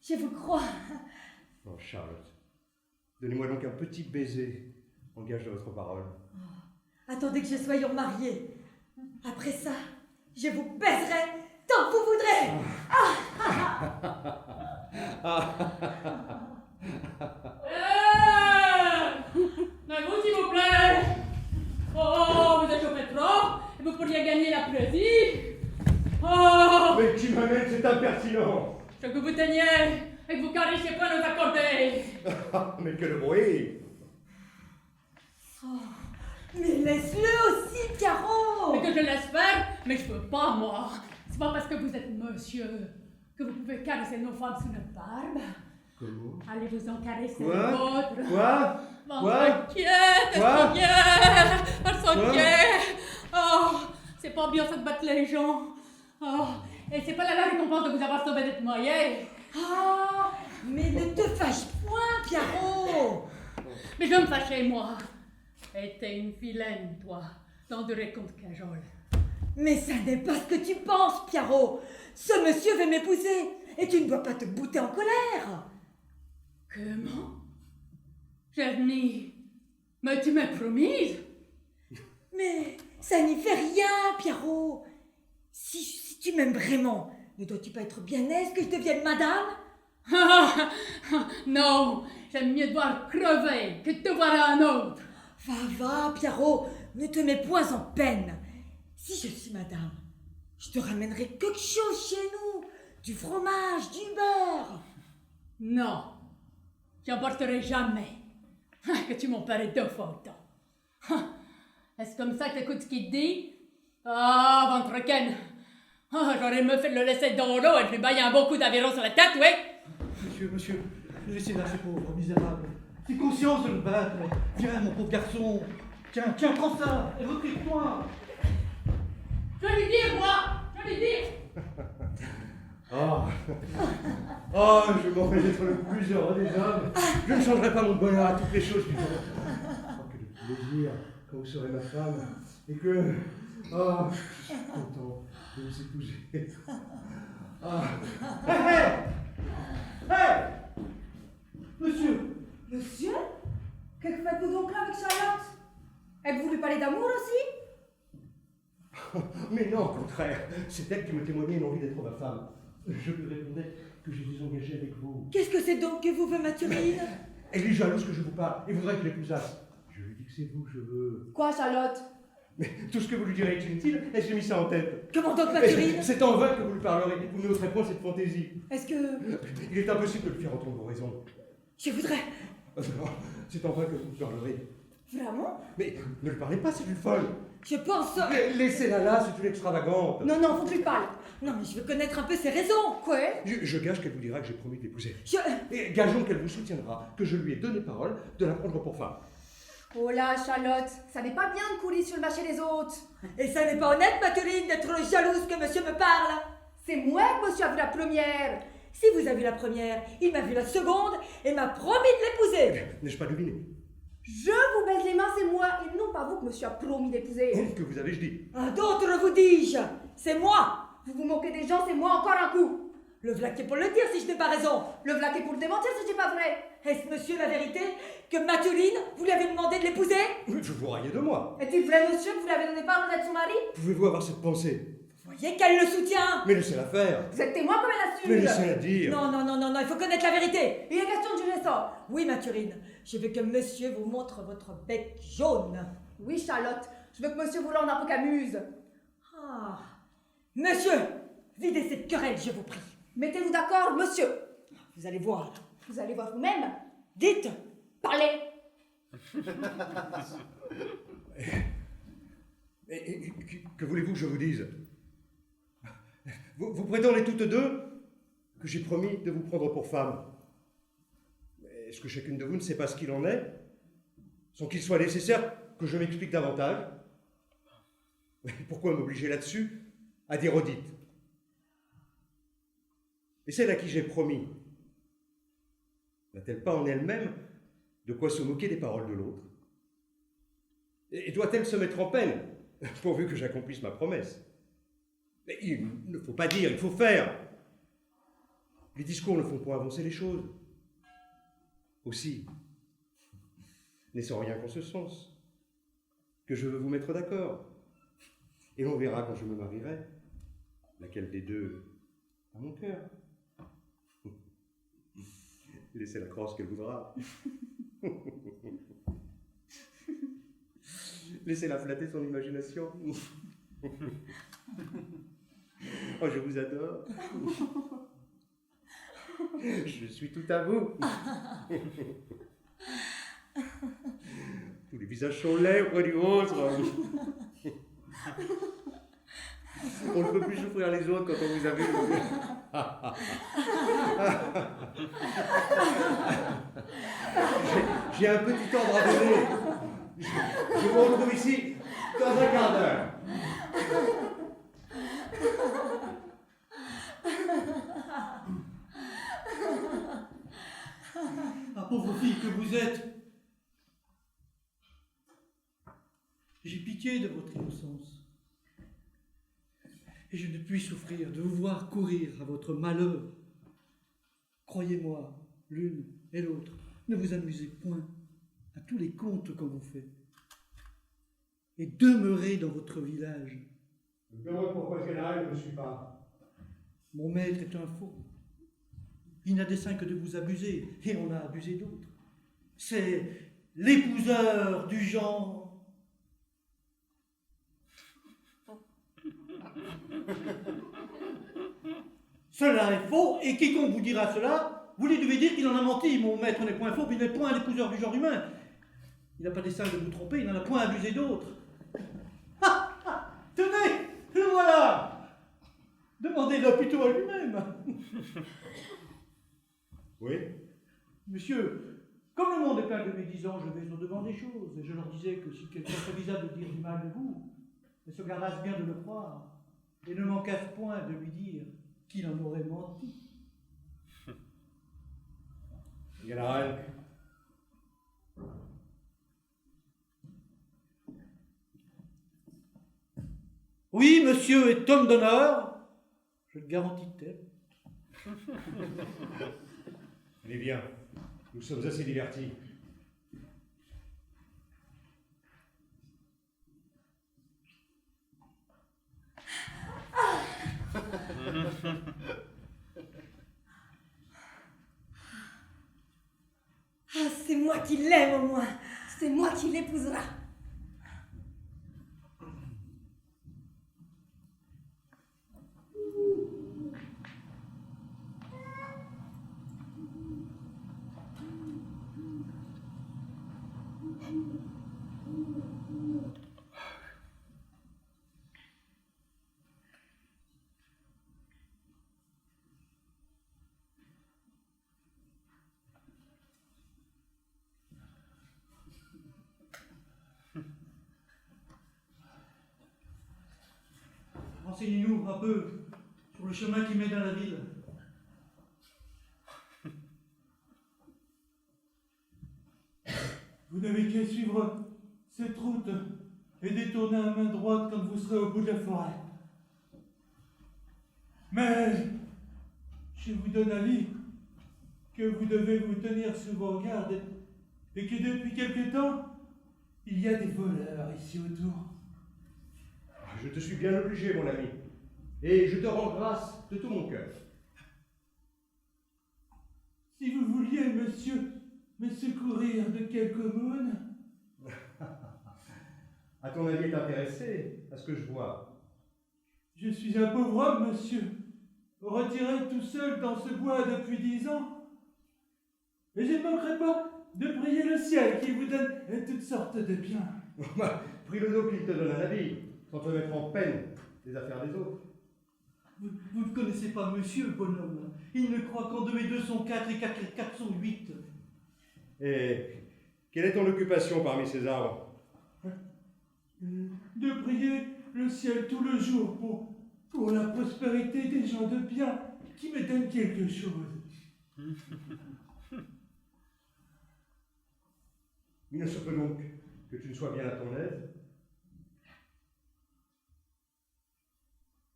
Je vous crois. Oh, Charlotte, donnez-moi donc un petit baiser en gage de votre parole. Attendez que je sois mariée. Après ça, je vous baiserai tant que vous voudrez. Mais vous, s'il vous plaît. Oh, vous êtes chauffé trop, et vous pourriez gagner l'après-midi. Oh, Mais qui m'amène cet impertinent? je veux que vous teniez, et que vous carissiez pas nos accordés. Mais que le bruit! Oh, mais laisse-le aussi, Caro. Mais que je laisse faire, mais je peux pas, moi. C'est pas parce que vous êtes monsieur que vous pouvez caresser nos femmes sous notre barbe. Comment? Allez-vous en caresser Quoi? les vôtres. Quoi? Bon, Quoi? elles Quoi? sont fières, elles sont Quoi? fières. Oh, c'est pas bien ça de battre les gens. Oh, et c'est pas la récompense de vous avoir sauvé d'être noyé. Ah, mais ne te fâche point, Caro. Mais je vais me fâcher, moi. Et t'es une vilaine, toi, d'endurer contre cajole. Mais ça n'est pas ce que tu penses, Pierrot. Ce monsieur veut m'épouser et tu ne dois pas te bouter en colère. Comment? Gernie, mais tu m'as promise. Mais ça n'y fait rien, Pierrot. Si tu m'aimes vraiment, ne dois-tu pas être bien aise que je devienne madame? Non, j'aime mieux devoir crever que de te voir un autre. Va, Pierrot, ne te mets point en peine. Si je suis madame, je te ramènerai quelque chose chez nous. Du fromage, du beurre. Non, j'emporterai jamais. Que tu m'en parais 2 fois autant. Est-ce comme ça que t'écoutes ce qu'il te dit? Ah, ventre ken. J'aurais me fait le laisser dans l'eau et je lui bailler un bon coup d'aviron sur la tête, oui. Monsieur, laissez-la, ce pauvre misérable. J'ai conscience de le battre. Tiens, mon pauvre garçon. Tiens, prends ça et recule-toi. Je vais lui dire, moi. Je vais lui dire. Je m'en vais être le plus heureux des hommes. Je ne changerai pas mon bonheur à toutes les choses du monde. Que de plaisir quand vous serez ma femme. Et que... je suis content de vous épouser. Hé Monsieur, Monsieur? Que faites-vous donc là avec Charlotte? Êtes-vous voulu parler d'amour aussi? Mais non, au contraire. C'est elle qui me témoignait une envie d'être ma femme. Je lui répondais que je suis engagé avec vous. Qu'est-ce que c'est donc que vous veut, Mathurine? Elle est jalouse que je vous parle et voudrait que je l'épousasse. Je lui dis que c'est vous, je veux. Quoi, Charlotte? Mais tout ce que vous lui direz est inutile, et j'ai mis ça en tête. Comment donc, Mathurine? C'est en vain que vous lui parlerez, vous n'oserez point cette fantaisie. Est-ce que... Il est impossible de lui faire entendre vos raisons. Je voudrais... C'est en vain que vous lui parlerez. Vraiment? Mais ne lui parlez pas, c'est une folle. Je pense... Laissez-la là, c'est une extravagante. Non, non, faut que je lui parle. Non, mais je veux connaître un peu ses raisons. Quoi? Je gage qu'elle vous dira que j'ai promis de l'épouser. Je... Et gageons qu'elle vous soutiendra, que je lui ai donné parole de la prendre pour femme. Oh là, Charlotte, ça n'est pas bien de courir sur le marché des autres. Et ça n'est pas honnête, Mathurine, d'être jalouse que monsieur me parle. C'est moi que monsieur a vu la première. Si vous avez vu la première, il m'a vu la seconde et m'a promis de l'épouser. N'ai-je pas deviné? Je vous baise les mains, c'est moi, et non pas vous que monsieur a promis d'épouser. Que vous avez-je dit? À d'autres vous dis-je, c'est moi. Vous vous moquez des gens, c'est moi encore un coup. Le vlaquer pour le dire si je n'ai pas raison. Le vlaquer pour le démentir si c'est pas vrai. Est-ce, monsieur, la vérité que Mathurine, vous lui avez demandé de l'épouser? Je vous raillais de moi. Est-il vrai, monsieur, que vous lui avez donné parole d'être son mari? Pouvez-vous avoir cette pensée? Vous voyez qu'elle le soutient. Mais laissez-la faire. Vous êtes témoin comme elle Mais assure. laissez-la dire. Non, non, non, non, non, il faut connaître la vérité. Il est question de juger ça. Oui, Mathurine, je veux que monsieur vous montre votre bec jaune. Oui, Charlotte, je veux que monsieur vous rende un peu qu'amuse. Ah, monsieur, videz cette querelle, je vous prie. Mettez-vous d'accord, monsieur. Vous allez voir. Vous allez voir vous-même. Dites. Parlez. Que voulez-vous que je vous dise? Vous prétendez toutes deux que j'ai promis de vous prendre pour femme. Est-ce que chacune de vous ne sait pas ce qu'il en est, sans qu'il soit nécessaire que je m'explique davantage? Pourquoi m'obliger là-dessus à dire redite? Et celle à qui j'ai promis, n'a-t-elle pas en elle-même de quoi se moquer des paroles de l'autre? Et doit-elle se mettre en peine, pourvu que j'accomplisse ma promesse? Mais il ne faut pas dire, il faut faire. Les discours ne font pas avancer les choses. Aussi, n'est sans rien qu'en ce sens, que je veux vous mettre d'accord. Et l'on verra quand je me marierai, laquelle des deux a mon cœur. Laissez-la croire ce qu'elle voudra. Laissez-la flatter son imagination. Oh, je vous adore. Je suis tout à vous. Tous les visages sont laids auprès du vôtre. On ne peut plus souffrir les autres quand on vous a vu. J'ai un petit ordre à donner. Je vous retrouve ici dans un quart d'heure. Ah, pauvre fille que vous êtes. J'ai pitié de votre innocence. Et je ne puis souffrir de vous voir courir à votre malheur. Croyez-moi, l'une et l'autre, ne vous amusez point à tous les contes qu'on vous fait. Et demeurez dans votre village. Je me demande pourquoi le général ne me suit pas. Mon maître est un faux. Il n'a dessein que de vous abuser, et on a abusé d'autres. C'est l'épouseur du genre. Cela est faux, et quiconque vous dira cela, vous lui devez dire qu'il en a menti. Mon maître n'est point faux, puis il n'est point l'épouseur du genre humain. Il n'a pas dessein de vous tromper, il n'en a point abusé d'autres. Ah, ah, tenez, le voilà. Demandez-le plutôt à lui-même. Oui? Monsieur, comme le monde est plein de médisants, je vais au-devant des choses, et je leur disais que si quelqu'un s'avisa de dire du mal de vous, ils se gardassent bien de le croire, et ne manquassent point de lui dire qu'il en aurait menti. Général. Oui, monsieur est homme d'honneur, je le garantis de tel. Allez bien, nous sommes assez divertis. Ah, c'est C'est moi qui l'aime au moins. C'est moi qui l'épousera. Renseignez-nous un peu sur le chemin qui mène à la ville. Vous n'avez qu'à suivre cette route et détourner à main droite quand vous serez au bout de la forêt. Mais je vous donne avis que vous devez vous tenir sur vos gardes et que depuis quelque temps, il y a des voleurs ici autour. Je te suis bien obligé, mon ami, et je te rends grâce de tout mon cœur. Si vous vouliez, monsieur, me secourir de quelque aumône. À ton avis, est intéressé à ce que je vois? Je suis un pauvre homme, monsieur, retiré tout seul dans ce bois depuis 10 ans. Et je ne manquerai pas de prier le ciel qui vous donne toutes sortes de biens. Prie le dos qu'il te donne un avis, sans te mettre en peine des affaires des autres. Vous ne connaissez pas monsieur, bonhomme. Il ne croit qu'en 2 et 2 sont 4 et 4 et 4 sont 8. Et quelle est ton occupation parmi ces arbres? De prier le ciel tout le jour pour la prospérité des gens de bien qui me donnent quelque chose. Il ne se peut donc que tu ne sois bien à ton aise.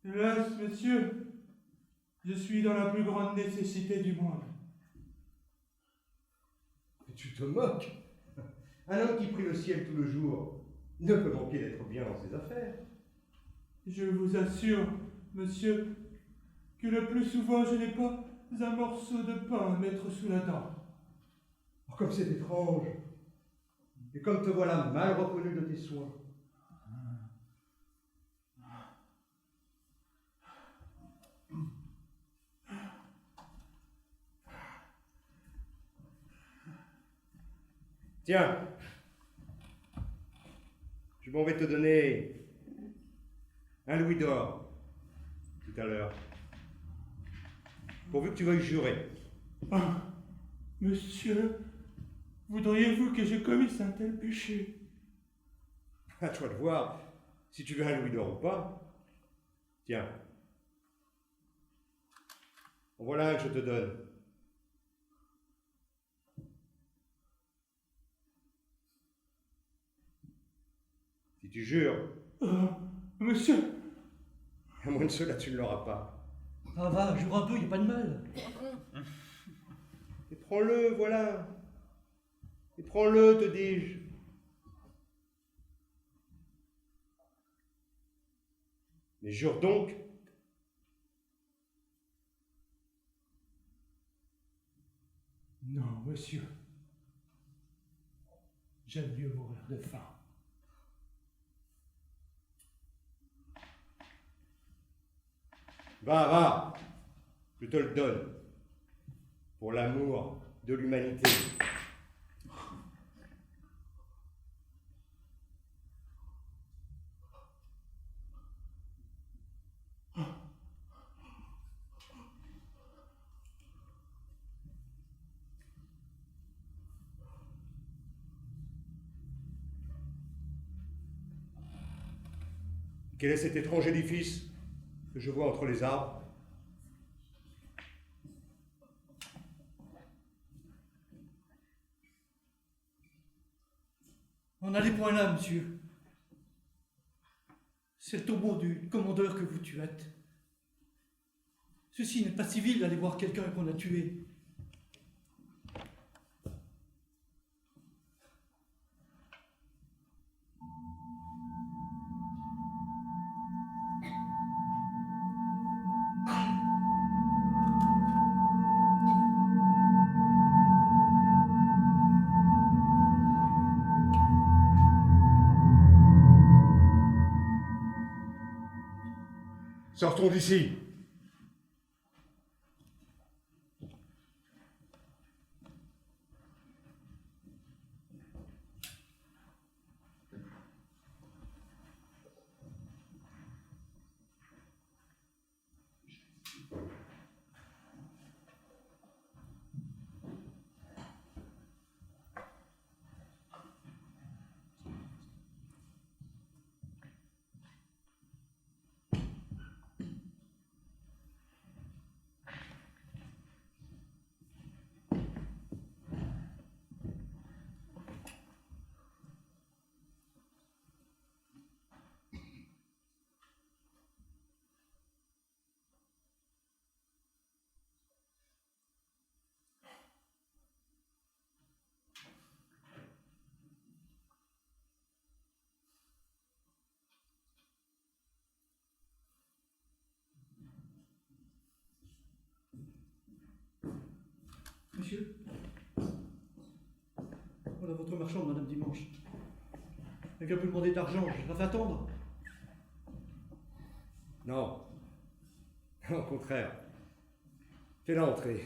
Hélas, monsieur, je suis dans la plus grande nécessité du monde. Mais tu te moques. Un homme qui prie le ciel tout le jour ne peut manquer d'être bien dans ses affaires. Je vous assure, monsieur, que le plus souvent je n'ai pas un morceau de pain à mettre sous la dent. Oh, comme c'est étrange. Et comme te voilà mal reconnu de tes soins. Tiens, je m'en vais te donner un louis d'or tout à l'heure, pourvu que tu veuilles jurer. Ah, monsieur, voudriez-vous que je commisse un tel péché? À toi de voir si tu veux un louis d'or ou pas. Tiens, en voilà un que je te donne. Si tu jures, Monsieur, à moins de cela, tu ne l'auras pas. Ah va, jure un peu, il n'y a pas de mal. Et prends-le, voilà. Et prends-le, te dis-je. Mais jure donc. non, monsieur. J'aime mieux mourir de faim. Va, va, je te le donne, pour l'amour de l'humanité. Quel est cet étrange édifice que je vois entre les arbres? On n'allez point là, monsieur. C'est le tombeau du commandeur que vous tuâtes. Ceci n'est pas civil d'aller voir quelqu'un qu'on a tué. Sortons d'ici. Monsieur, voilà votre marchande, Madame Dimanche. Elle vient vous demander de l'argent, je la fais attendre. Non. Au contraire. Fais-la entrer.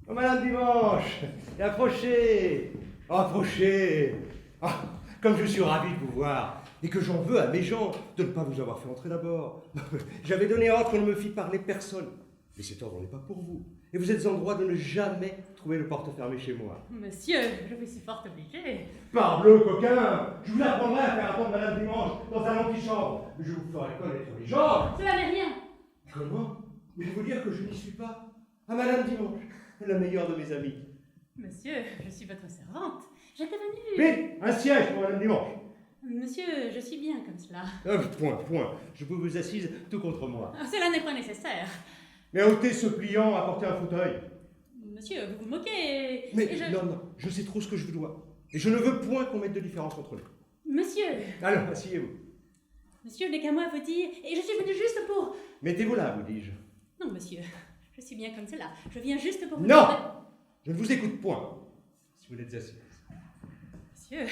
Oh, Madame Dimanche, approchez. Approchez. Ah, comme je suis ravi de vous voir, et que j'en veux à mes gens de ne pas vous avoir fait entrer d'abord. J'avais donné ordre qu'on ne me fît parler personne. Mais cet ordre n'est pas pour vous. Et vous êtes en droit de ne jamais trouver le porte fermé chez moi. Monsieur, je vous suis fort obligée. Parbleu, coquin. Je vous apprendrai à faire attendre Madame Dimanche dans un antichambre. Je vous ferai connaître les gens. Cela n'est rien. Comment? Je vais vous dire que je n'y suis pas. À Madame Dimanche, la meilleure de mes amies. Monsieur, je suis votre servante. J'étais venue. Mais un siège pour Madame Dimanche. Monsieur, je suis bien comme cela. Point. Je peux vous assise tout contre moi. Cela n'est pas nécessaire. Mais ôtez ce pliant, apportez un fauteuil. Monsieur, vous vous moquez. Mais Et je... non, je sais trop ce que je vous dois. Et je ne veux point qu'on mette de différence entre nous. Monsieur, Alors, asseyez-vous. monsieur, n'est qu'à moi vous dire, et je suis venue juste pour... Mettez-vous là, vous dis-je. Non, monsieur, je suis bien comme cela. Je viens juste pour vous Non demander- Je ne vous écoute point. Si vous êtes assise. Monsieur,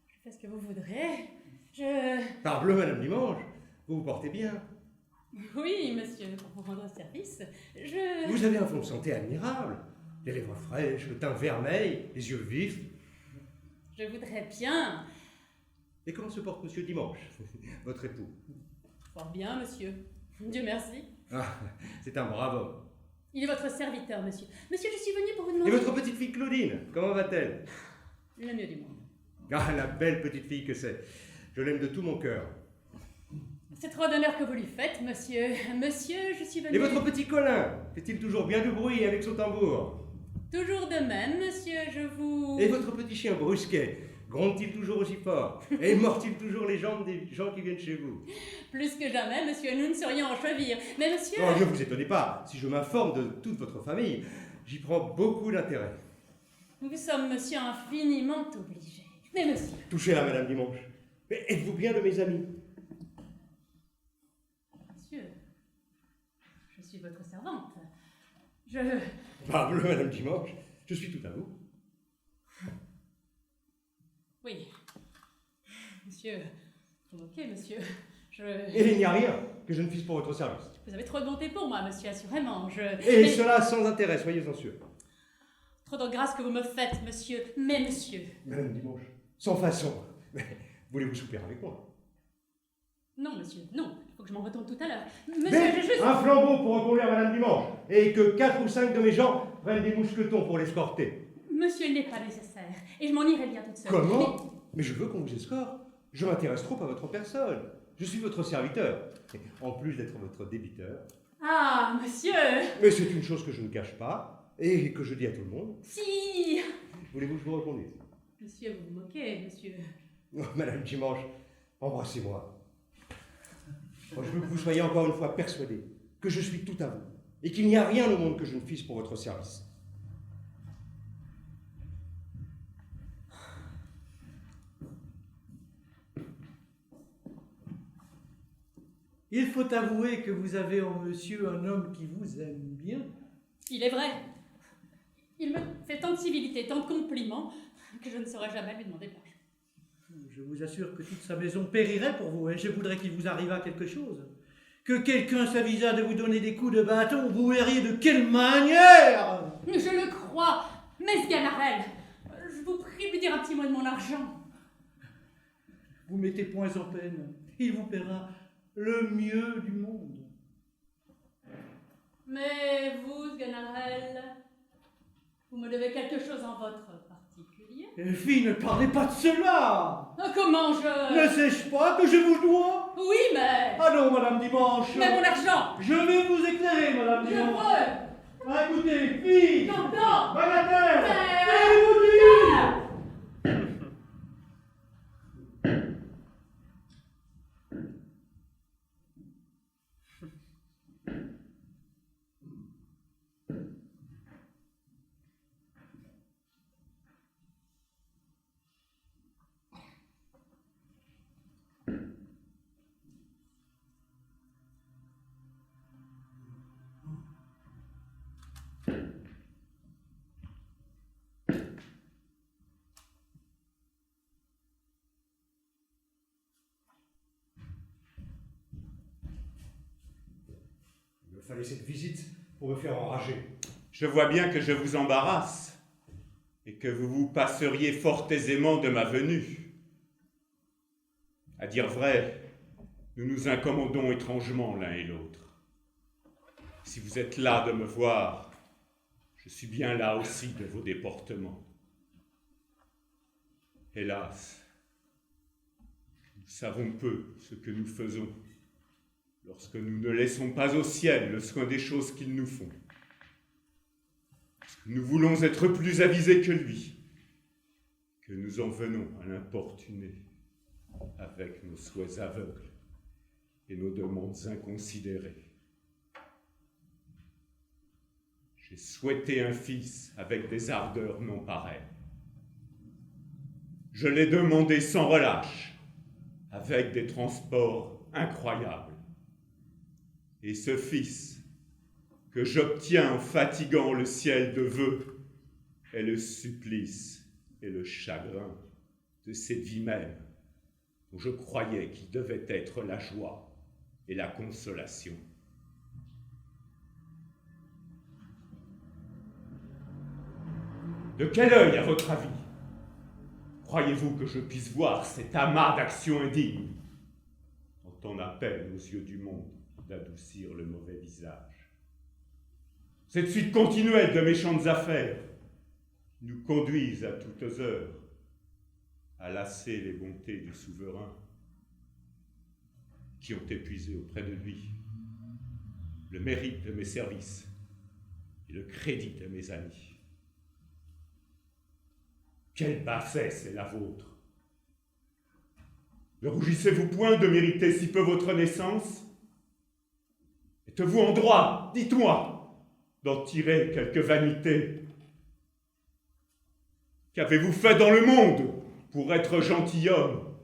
je fais ce que vous voudrez. Je... Parbleu, Madame Dimanche, vous vous portez bien. Oui, monsieur, pour vous rendre service, je... Vous avez un fond de santé admirable. Les lèvres fraîches, le teint vermeil, les yeux vifs. Je voudrais bien... Et comment se porte Monsieur Dimanche, votre époux? Fort bien, monsieur. Dieu merci. Ah, c'est un brave homme. Il est votre serviteur, monsieur. Monsieur, je suis venue pour vous Et demander... votre petite fille Claudine, comment va-t-elle? Le mieux du monde. Ah, la belle petite fille que c'est. Je l'aime de tout mon cœur. C'est trop d'honneur que vous lui faites, monsieur. Monsieur, je suis venue... Et votre petit Colin, fait-il toujours bien du bruit avec son tambour? Toujours de même, monsieur, je vous... Et votre petit chien Brusquet, gronde-t-il toujours aussi fort? Et mord-il toujours les jambes des gens qui viennent chez vous? Plus que jamais, monsieur, nous ne serions en chevire. Mais monsieur... Oh, ne vous étonnez pas, si je m'informe de toute votre famille, j'y prends beaucoup d'intérêt. Nous sommes, monsieur, infiniment obligés. Mais monsieur... Touchez-la, Madame Dimanche. Mais êtes-vous bien de mes amis? Monsieur... Je suis votre servante. Je... Parbleu, Madame Dimanche, je suis tout à vous. Oui. Monsieur... Vous moquez, monsieur. Et il n'y a rien que je ne fisse pour votre service. Vous avez trop de bonté pour moi, monsieur, assurément. Et Mais- cela sans intérêt, soyez-en sûr. Trop de grâce que vous me faites, monsieur. Mais monsieur... Madame Dimanche, sans façon. Mais voulez-vous souper avec moi? Non, monsieur, non. Il faut que je m'en retourne tout à l'heure. Monsieur, Mais je juste... un flambeau pour reconduire Madame Dimanche, et que 4 ou 5 de mes gens prennent des mousquetons pour l'escorter. Monsieur, il n'est pas nécessaire. Et je m'en irai bien toute seule. Comment? Mais je veux qu'on vous escorte. Je m'intéresse trop à votre personne. Je suis votre serviteur, et en plus d'être votre débiteur. Ah, monsieur... Mais c'est une chose que je ne cache pas, et que je dis à tout le monde. Si... Voulez-vous que je vous reconduise? Monsieur, vous vous moquez, monsieur. Oh, Madame Dimanche, embrassez-moi. Oh, je veux que vous soyez encore une fois persuadés que je suis tout à vous, et qu'il n'y a rien au monde que je ne fisse pour votre service. Il faut avouer que vous avez en monsieur un homme qui vous aime bien. Il est vrai. Il me fait tant de civilité, tant de compliments, que je ne saurais jamais lui demander pardon. Je vous assure que toute sa maison périrait pour vous, et je voudrais qu'il vous arrivât quelque chose. Que quelqu'un s'avisât de vous donner des coups de bâton, vous verriez de quelle manière. Je le crois, mais Sganarelle, je vous prie de lui dire un petit mot de mon argent. Vous mettez point en peine, il vous paiera le mieux du monde. Mais vous, Sganarelle, vous me devez quelque chose en votre particulier? Fille, ne parlez pas de cela. Comment je... Ne sais-je pas que je vous dois? Oui, mais... Allons, Madame Dimanche. Mais mon argent! Je vais vous éclairer, Madame Je Dimanche. veux! Écoutez, fille. Non, non! Bagatelle. Mais- Je vous dis. Il me fallait cette visite pour me faire enrager. Je vois bien que je vous embarrasse et que vous vous passeriez fort aisément de ma venue. À dire vrai, nous nous incommodons étrangement l'un et l'autre. Si vous êtes là de me voir, je suis bien là aussi de vos déportements. Hélas, nous savons peu ce que nous faisons lorsque nous ne laissons pas au ciel le soin des choses qu'ils nous font. Parce que nous voulons être plus avisés que lui, que nous en venons à l'importuner avec nos souhaits aveugles et nos demandes inconsidérées. J'ai souhaité un fils avec des ardeurs non pareilles. Je l'ai demandé sans relâche, avec des transports incroyables. Et ce fils, que j'obtiens en fatiguant le ciel de vœux, est le supplice et le chagrin de cette vie même, dont je croyais qu'il devait être la joie et la consolation. De quel œil, à votre avis, croyez-vous que je puisse voir cet amas d'actions indignes dont on appelle aux yeux du monde d'adoucir le mauvais visage? Cette suite continuelle de méchantes affaires nous conduisent à toutes heures à lasser les bontés du souverain qui ont épuisé auprès de lui le mérite de mes services et le crédit de mes amis. Quelle bassesse est la vôtre! Ne rougissez-vous point de mériter si peu votre naissance? Êtes-vous en droit, dites-moi, d'en tirer quelque vanité? Qu'avez-vous fait dans le monde pour être gentilhomme?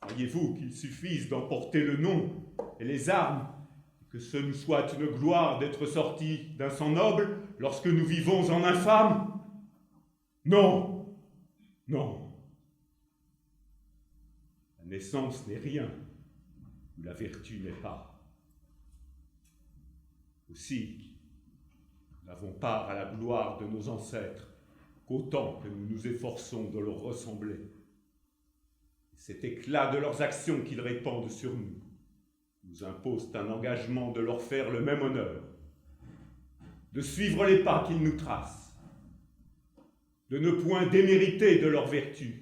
Croyez-vous qu'il suffise d'emporter le nom et les armes, et que ce nous soit une gloire d'être sortis d'un sang noble lorsque nous vivons en infâme? Non, non. La naissance n'est rien, où la vertu n'est pas. Aussi, nous n'avons part à la gloire de nos ancêtres qu'autant que nous nous efforçons de leur ressembler. Cet éclat de leurs actions qu'ils répandent sur nous nous impose un engagement de leur faire le même honneur, de suivre les pas qu'ils nous tracent, de ne point démériter de leurs vertus,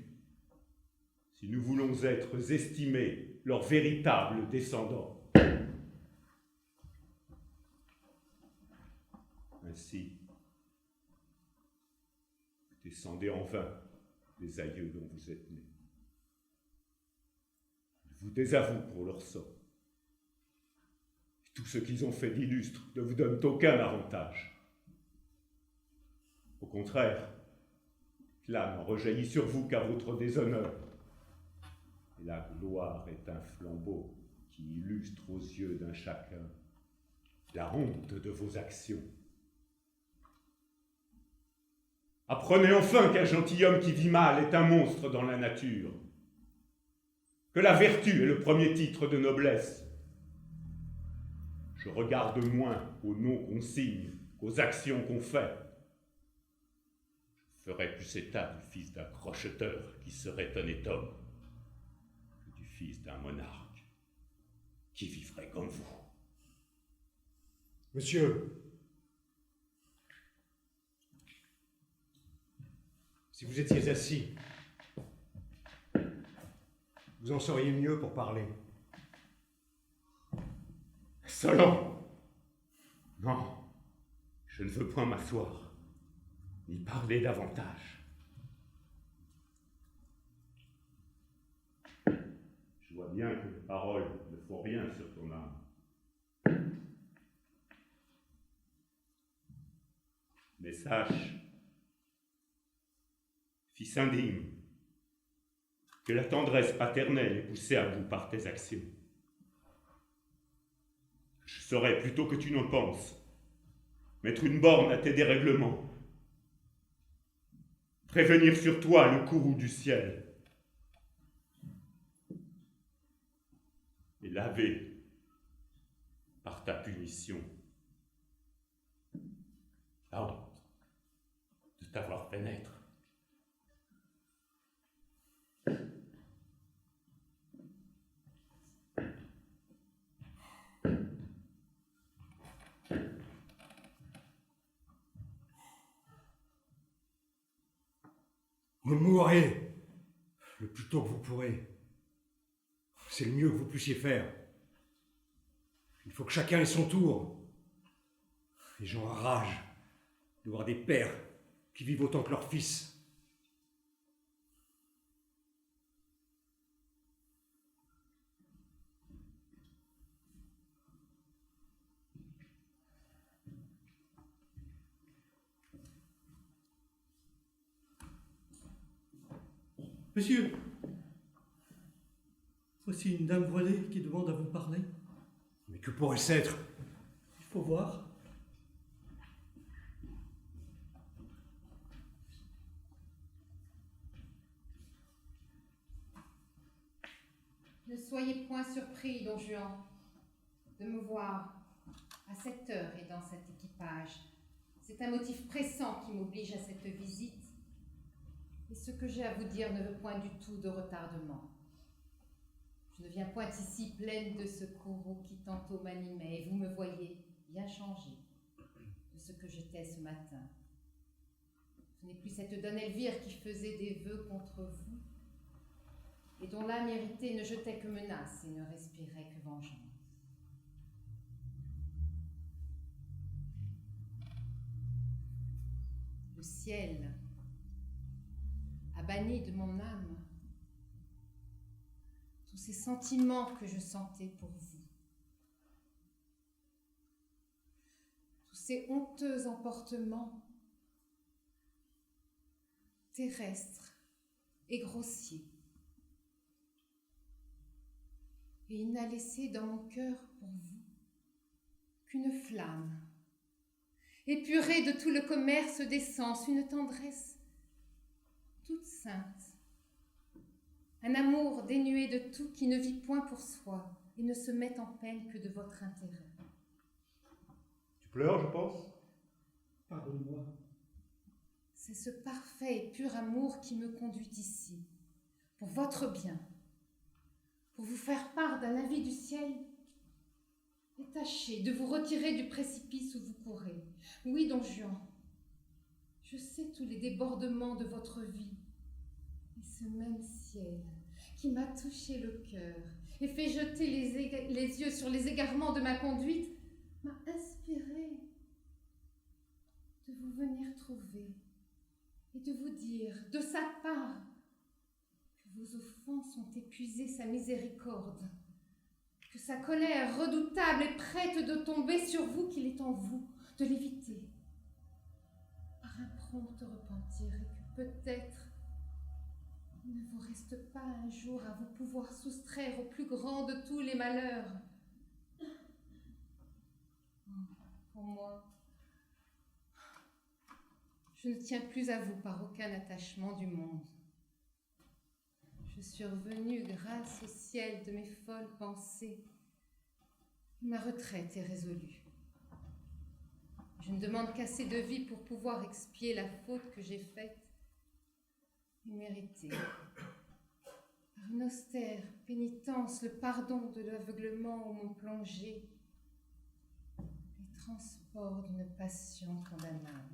si nous voulons être estimés leurs véritables descendants. Ainsi, vous descendez en vain des aïeux dont vous êtes nés. Ils vous désavouent pour leur sort. Et tout ce qu'ils ont fait d'illustre ne vous donne aucun avantage. Au contraire, l'âme rejaillit sur vous qu'à votre déshonneur. Et la gloire est un flambeau qui illustre aux yeux d'un chacun la honte de vos actions. Apprenez enfin qu'un gentilhomme qui vit mal est un monstre dans la nature. Que la vertu est le premier titre de noblesse. Je regarde moins aux noms qu'on signe qu'aux actions qu'on fait. Je ferais plus état du fils d'un crocheteur qui serait honnête homme que du fils d'un monarque qui vivrait comme vous. Monsieur, si vous étiez assis, vous en seriez mieux pour parler. Insolent! Non, je ne veux point m'asseoir, ni parler davantage. Je vois bien que les paroles ne font rien sur ton âme. Mais sache, fils indigne, que la tendresse paternelle est poussée à bout par tes actions. Je saurais, plutôt que tu n'en penses, mettre une borne à tes dérèglements, prévenir sur toi le courroux du ciel, et laver par ta punition la honte de t'avoir fait naître. Vous mourrez le plus tôt que vous pourrez. C'est le mieux que vous puissiez faire. Il faut que chacun ait son tour. Les gens enragent de voir des pères qui vivent autant que leurs fils. Monsieur, voici une dame voilée qui demande à vous parler. Mais que pourrait-ce être? Il faut voir. Ne soyez point surpris, don Juan, de me voir à cette heure et dans cet équipage. C'est un motif pressant qui m'oblige à cette visite. Et ce que j'ai à vous dire ne veut point du tout de retardement. Je ne viens point ici pleine de ce courroux qui tantôt m'animait, et vous me voyez bien changé de ce que j'étais ce matin. Ce n'est plus cette Donne Elvire qui faisait des vœux contre vous, et dont l'âme irritée ne jetait que menaces et ne respirait que vengeance. Le ciel a banni de mon âme tous ces sentiments que je sentais pour vous, tous ces honteux emportements terrestres et grossiers. Et il n'a laissé dans mon cœur pour vous qu'une flamme, épurée de tout le commerce des sens, une tendresse toute sainte, un amour dénué de tout qui ne vit point pour soi et ne se met en peine que de votre intérêt. Tu pleures, je pense? Pardonne-moi. C'est ce parfait et pur amour qui me conduit ici, pour votre bien, pour vous faire part d'un avis du ciel et tâcher de vous retirer du précipice où vous courez. Oui, don Juan, je sais tous les débordements de votre vie. Et ce même ciel qui m'a touché le cœur et fait jeter les yeux sur les égarements de ma conduite m'a inspiré de vous venir trouver et de vous dire de sa part que vos offenses ont épuisé sa miséricorde, que sa colère redoutable est prête de tomber sur vous, qu'il est en vous de l'éviter par un prompt repentir et que peut-être il ne vous reste pas un jour à vous pouvoir soustraire au plus grand de tous les malheurs. Pour moi, je Je ne tiens plus à vous par aucun attachement du monde. Je suis revenue grâce au ciel de mes folles pensées. Ma retraite est résolue. Je ne demande qu'assez de vie pour pouvoir expier la faute que j'ai faite et méritée. Par une austère pénitence, le pardon de l'aveuglement où m'ont plongé, les transports d'une passion condamnable.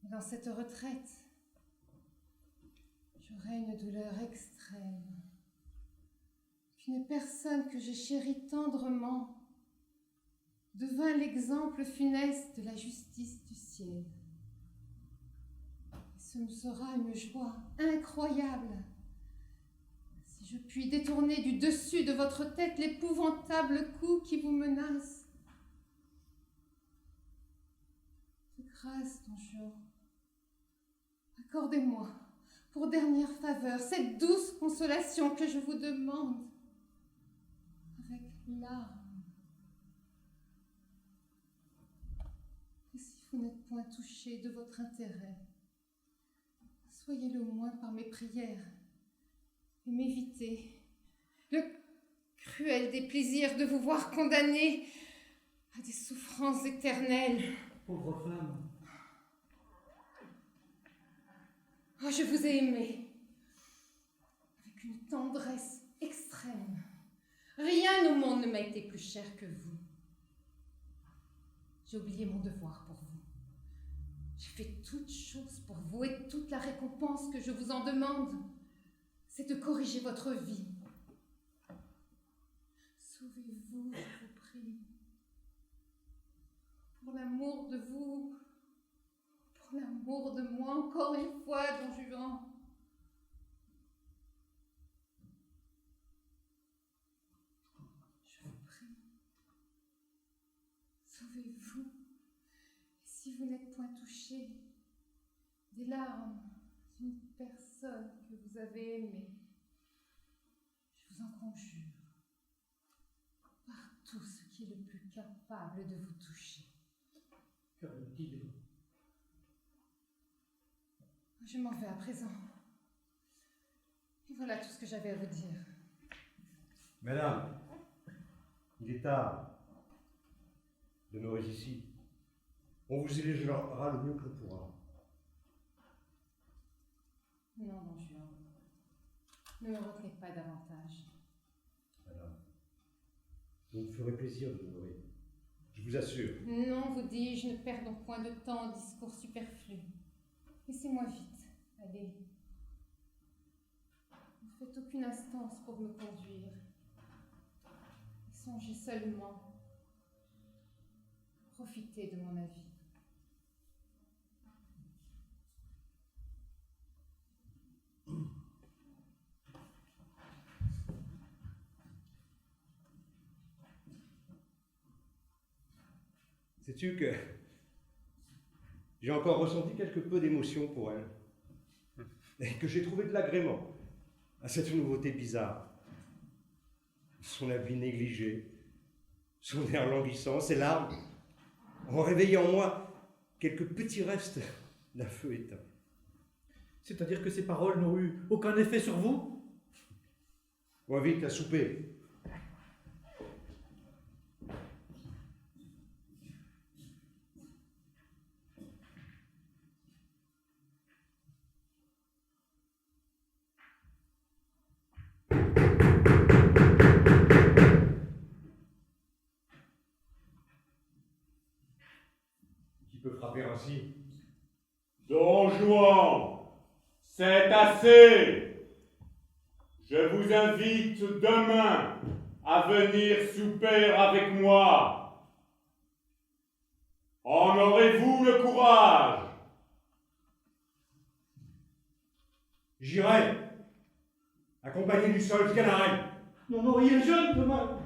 Dans cette retraite, j'aurai une douleur extrême, qu'une personne que j'ai chérie tendrement devint l'exemple funeste de la justice du ciel. Et ce me sera une joie incroyable si je puis détourner du dessus de votre tête l'épouvantable coup qui vous menace. De grâce, Don Juan, accordez-moi, pour dernière faveur, cette douce consolation que je vous demande, avec larmes. Et si vous n'êtes point touché de votre intérêt, soyez-le au moins par mes prières, et m'évitez le cruel déplaisir de vous voir condamné à des souffrances éternelles. Pauvre femme. Oh, je vous ai aimé avec une tendresse extrême. Rien au monde ne m'a été plus cher que vous. J'ai oublié mon devoir pour vous. J'ai fait toutes choses pour vous et toute la récompense que je vous en demande, c'est de corriger votre vie. Sauvez-vous, je vous prie. Pour l'amour de vous, pour l'amour de moi, encore une fois, Don Juan. Je vous prie, sauvez-vous. Et si vous n'êtes point touché des larmes d'une personne que vous avez aimée, je vous en conjure, par tout ce qui est le plus capable de vous toucher. Qu'arrive-t-il? Je m'en vais à présent. Et voilà tout ce que j'avais à vous dire. Madame, il est tard. Demeurez ici. On vous illégera le mieux qu'on pourra. Non, Don Juan. Ne me retenez pas davantage. Madame, vous me ferez plaisir de demeurer. Je vous assure. Non, vous dis-je, ne perdons point de temps en discours superflus. Laissez-moi vite, allez. Ne faites aucune instance pour me conduire. Songez seulement. Profitez de mon avis. Sais-tu que j'ai encore ressenti quelque peu d'émotion pour elle et que j'ai trouvé de l'agrément à cette nouveauté bizarre. Son habit négligé, son air languissant, ses larmes ont réveillé en moi quelques petits restes d'un feu éteint. C'est-à-dire que ces paroles n'ont eu aucun effet sur vous? Va vite, à souper. Qui peut frapper ainsi? Don Juan, c'est assez. Je vous invite demain à venir souper avec moi. En aurez-vous le courage? J'irai, accompagné du seul Sganarelle. Non, non, il est jeune, demain.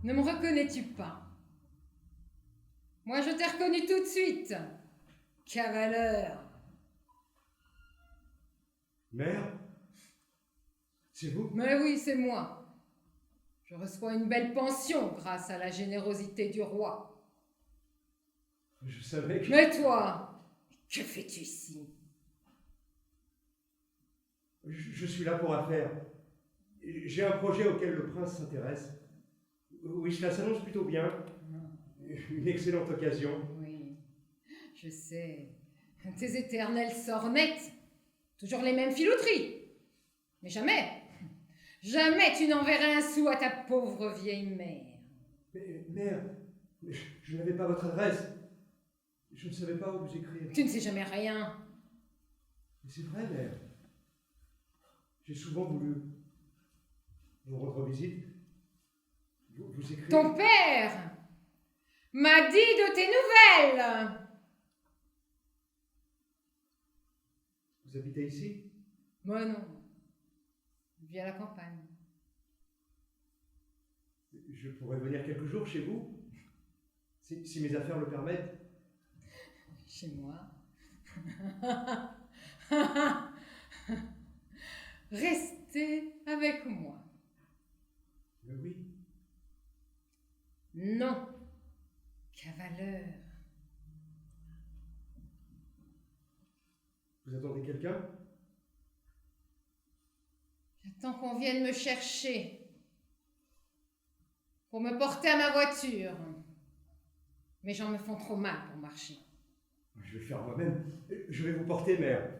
Ne me reconnais-tu pas? Moi, je t'ai reconnu tout de suite. Cavaleur. Mère? C'est vous? Mais oui, c'est moi. Je reçois une belle pension grâce à la générosité du roi. Je savais que... Mais toi, que fais-tu ici? Je suis là pour affaire. J'ai un projet auquel le prince s'intéresse. Oui, cela s'annonce plutôt bien. Une excellente occasion. Oui, je sais. Tes éternelles sornettes. Toujours les mêmes filouteries. Mais jamais, jamais tu n'enverrais un sou à ta pauvre vieille mère. Mais, mère, je n'avais pas votre adresse. Je ne savais pas où vous écrire. Tu ne sais jamais rien. Mais c'est vrai, mère. J'ai souvent voulu vous rendre visite. Vous écrire. Ton père m'a dit de tes nouvelles. Vous habitez ici? Moi non. Je vis à la campagne. Je pourrais venir quelques jours chez vous, si mes affaires le permettent. Chez moi. Restez avec moi. Mais oui. Non, cavaleur. Vous attendez quelqu'un? J'attends qu'on vienne me chercher pour me porter à ma voiture. Mes jambes me font trop mal pour marcher. Je vais le faire moi-même. Je vais vous porter, mère.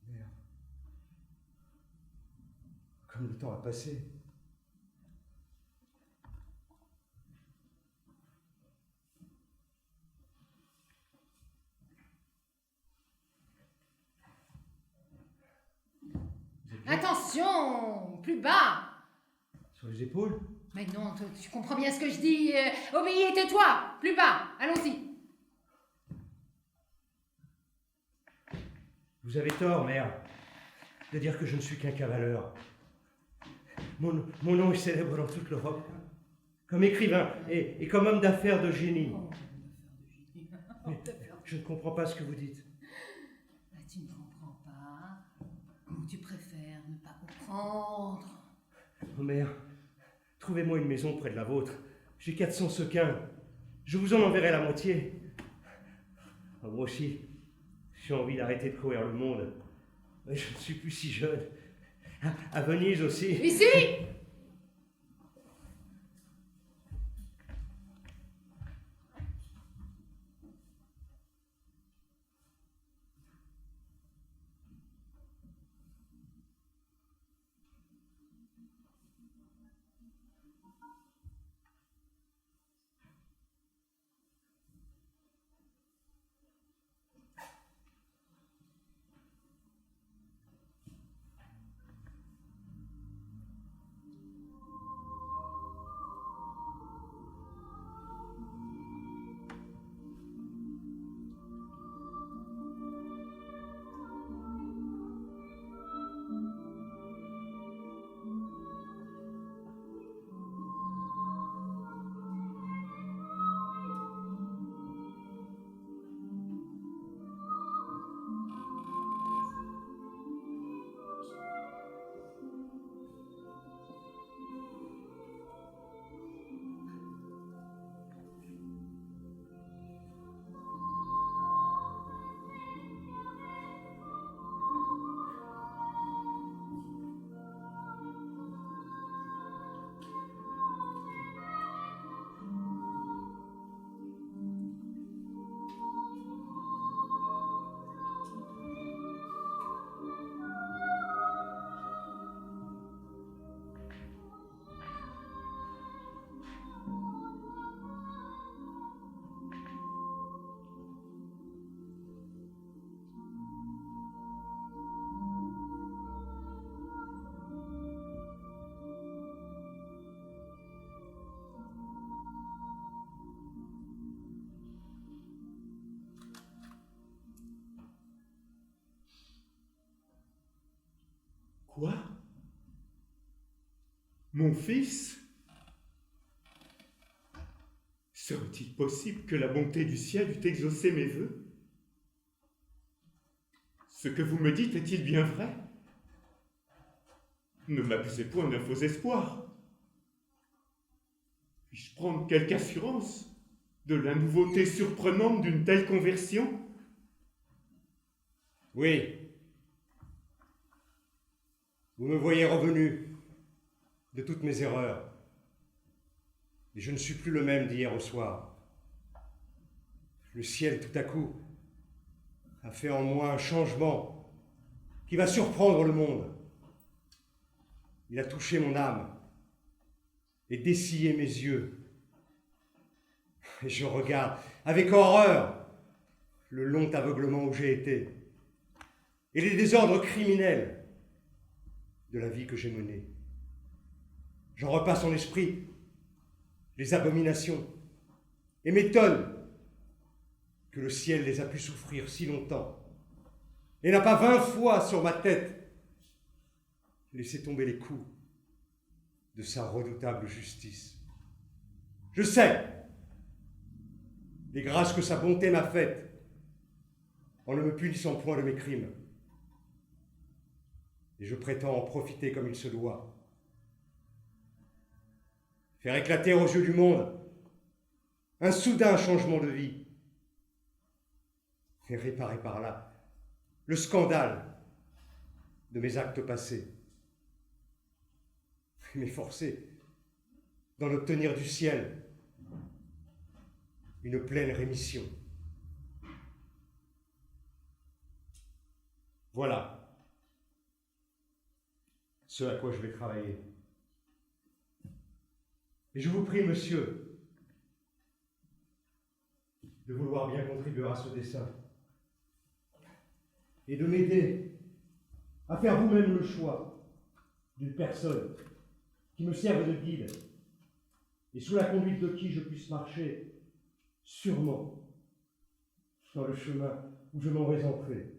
Mère. Comme le temps a passé. Attention, plus bas. Sur les épaules? Mais non, tu comprends bien ce que je dis. Obéis et tais-toi. Plus bas, allons-y. Vous avez tort, mère, de dire que je ne suis qu'un cavaleur. Mon nom est célèbre dans toute l'Europe, comme écrivain et comme homme d'affaires de génie. Mais je ne comprends pas ce que vous dites. Bah, tu ne comprends pas, ou tu préfères ne pas comprendre. Oh, mère, trouvez-moi une maison près de la vôtre. J'ai 400 sequins. Je vous en enverrai la moitié. Oh, moi aussi, j'ai envie d'arrêter de courir le monde. Mais je ne suis plus si jeune. À Venise aussi. Ici! Quoi? Mon fils? Serait-il possible que la bonté du ciel eût exaucé mes vœux? Ce que vous me dites est-il bien vrai? Ne m'abusez point d'un faux espoir. Puis-je prendre quelque assurance de la nouveauté surprenante d'une telle conversion? Oui. Vous me voyez revenu de toutes mes erreurs. Et je ne suis plus le même d'hier au soir. Le ciel, tout à coup, a fait en moi un changement qui va surprendre le monde. Il a touché mon âme et dessillé mes yeux. Et je regarde avec horreur le long aveuglement où j'ai été et les désordres criminels de la vie que j'ai menée. J'en repasse en esprit les abominations et m'étonne que le ciel les a pu souffrir si longtemps et n'a pas 20 fois sur ma tête laissé tomber les coups de sa redoutable justice. Je sais les grâces que sa bonté m'a faites en ne me punissant point de mes crimes. Et je prétends en profiter comme il se doit. Faire éclater aux yeux du monde un soudain changement de vie et réparer par là le scandale de mes actes passés. Et m'efforcer d'en obtenir du ciel une pleine rémission. Voilà ce à quoi je vais travailler. Et je vous prie, monsieur, de vouloir bien contribuer à ce dessein et de m'aider à faire vous-même le choix d'une personne qui me serve de guide et sous la conduite de qui je puisse marcher sûrement dans le chemin où je m'aurais entré.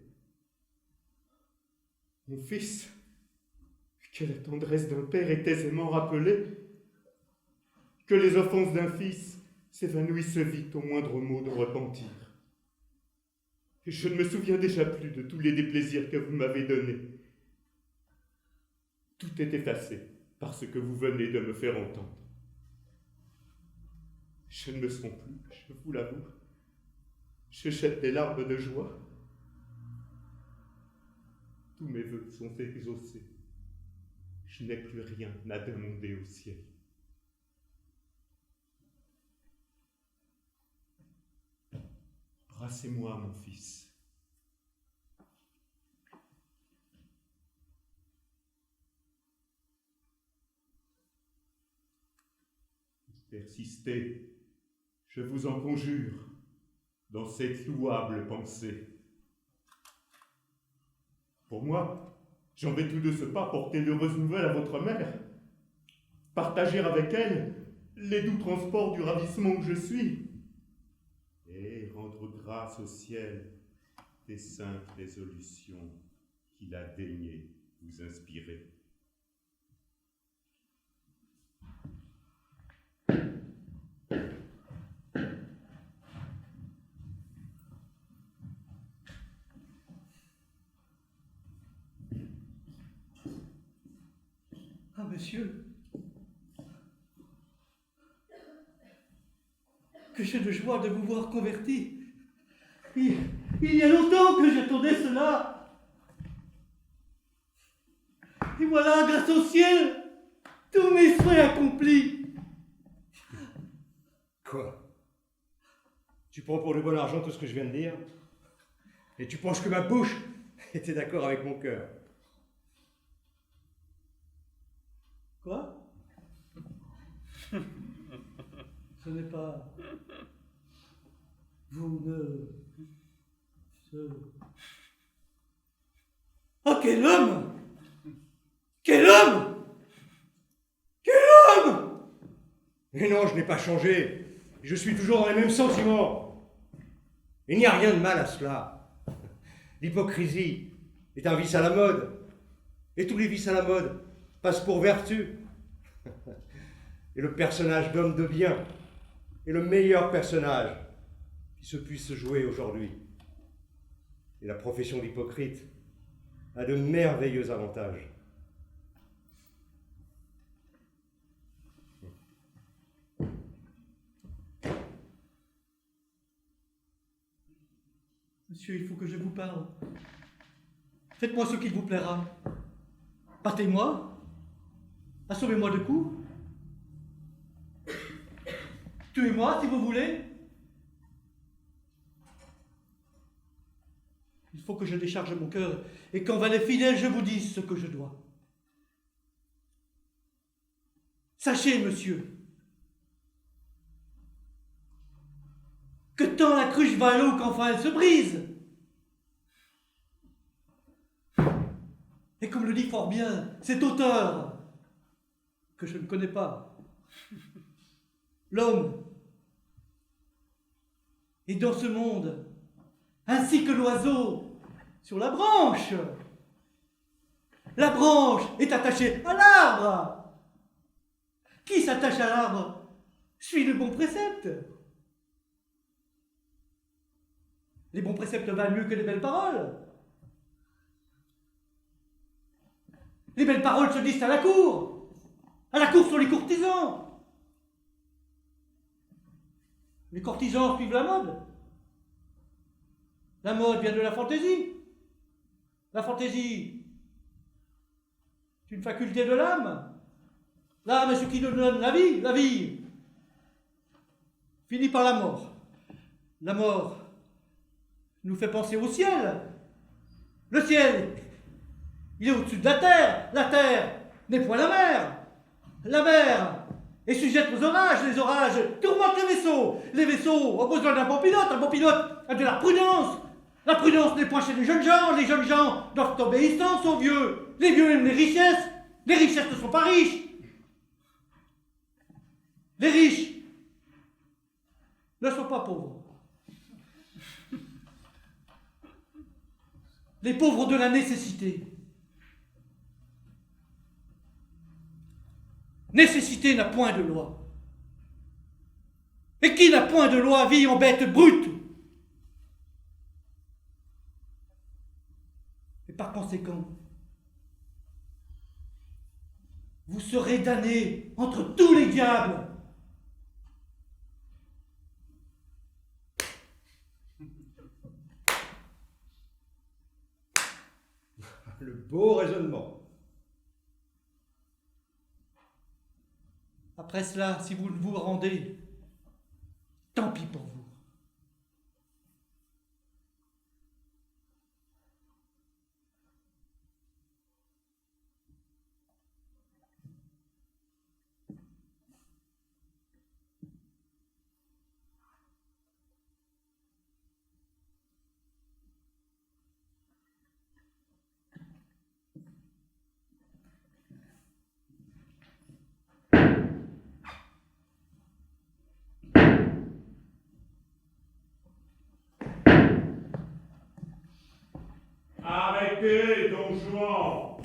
Mon fils, que la tendresse d'un père est aisément rappelée, que les offenses d'un fils s'évanouissent vite au moindre mot de repentir. Et je ne me souviens déjà plus de tous les déplaisirs que vous m'avez donnés. Tout est effacé par ce que vous venez de me faire entendre. Je ne me sens plus, je vous l'avoue. Je jette des larmes de joie. Tous mes vœux sont exaucés. Je n'ai plus rien à demander au ciel. Embrassez-moi, mon fils. Persistez, je vous en conjure, dans cette louable pensée. Pour moi, j'en vais tout de ce pas porter l'heureuse nouvelle à votre mère, partager avec elle les doux transports du ravissement où je suis, et rendre grâce au ciel des saintes résolutions qu'il a daigné vous inspirer. Ah, monsieur, que j'ai de joie de vous voir converti. Il y a longtemps que j'attendais cela. Et voilà, grâce au ciel, tous mes souhaits accomplis. Quoi? Tu prends pour du bon argent tout ce que je viens de dire? Et tu penses que ma bouche était d'accord avec mon cœur? Quoi? Ce n'est pas... Vous ne... Oh, quel homme! Quel homme! Quel homme! Mais non, je n'ai pas changé. Je suis toujours dans les mêmes sentiments. Il n'y a rien de mal à cela. L'hypocrisie est un vice à la mode. Et tous les vices à la mode passent pour vertu. Et le personnage d'homme de bien est le meilleur personnage qui se puisse jouer aujourd'hui. Et la profession d'hypocrite a de merveilleux avantages. Monsieur, il faut que je vous parle. Faites-moi ce qu'il vous plaira. Partez-moi. Assommez-moi de coups. Tuez-moi si vous voulez. Il faut que je décharge mon cœur et qu'en valet fidèle, je vous dise ce que je dois. Sachez, monsieur, que tant la cruche va à l'eau qu'enfin elle se brise. Et comme le dit fort bien cet auteur, que je ne connais pas, l'homme est dans ce monde, ainsi que l'oiseau sur la branche. La branche est attachée à l'arbre. Qui s'attache à l'arbre suit le bon précepte. Les bons préceptes valent mieux que les belles paroles. Les belles paroles se disent à la cour. À la cour sont les courtisans. Les courtisans suivent la mode. La mode vient de la fantaisie. La fantaisie, c'est une faculté de l'âme. L'âme est ce qui nous donne la vie. La vie finit par la mort. La mort nous fait penser au ciel. Le ciel, il est au-dessus de la terre. La terre n'est point la mer. La mer est sujette aux orages. Les orages tourmentent les vaisseaux. Les vaisseaux ont besoin d'un bon pilote. Un bon pilote a de la prudence. La prudence n'est point chez les jeunes gens. Les jeunes gens doivent obéissance aux vieux. Les vieux aiment les richesses. Les richesses ne sont pas riches. Les riches ne sont pas pauvres. Les pauvres de la nécessité. Nécessité n'a point de loi. Et qui n'a point de loi vit en bête brute. Et par conséquent, vous serez damnés entre tous les diables. Le beau raisonnement. Après cela, si vous ne vous rendez, tant pis pour vous. Arrêtez, Don Juan!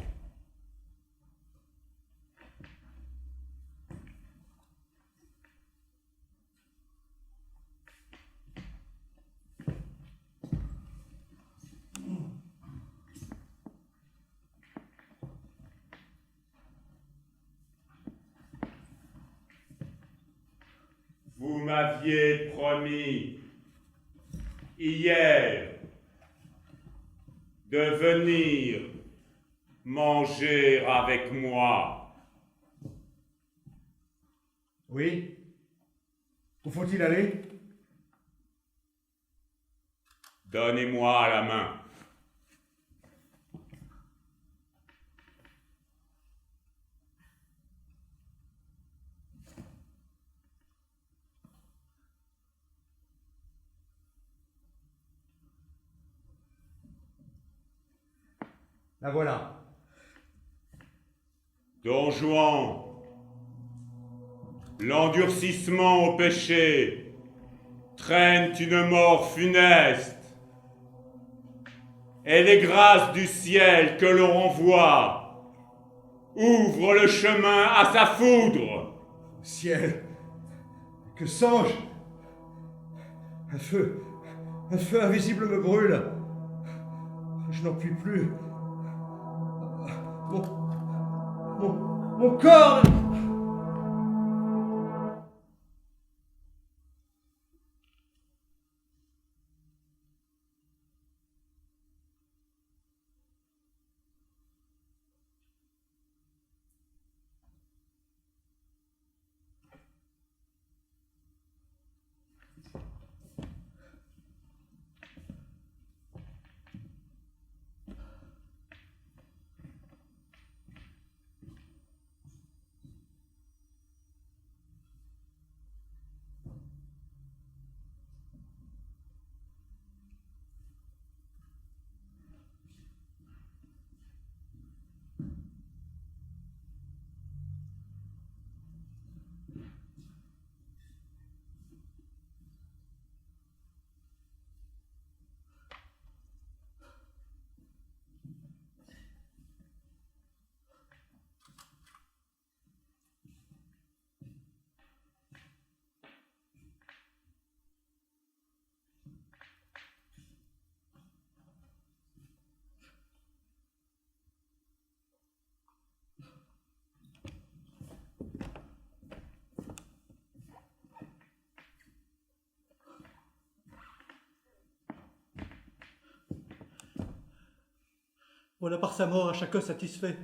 Vous m'aviez promis hier de venir manger avec moi. Oui? Où faut-il aller? Donnez-moi la main. La voilà. Don Juan, l'endurcissement au péché traîne une mort funeste, et les grâces du ciel que l'on renvoie ouvre le chemin à sa foudre. Ciel, que songe! Un feu invisible me brûle. Je n'en puis plus. Mon corps! Voilà par sa mort à chacun satisfait.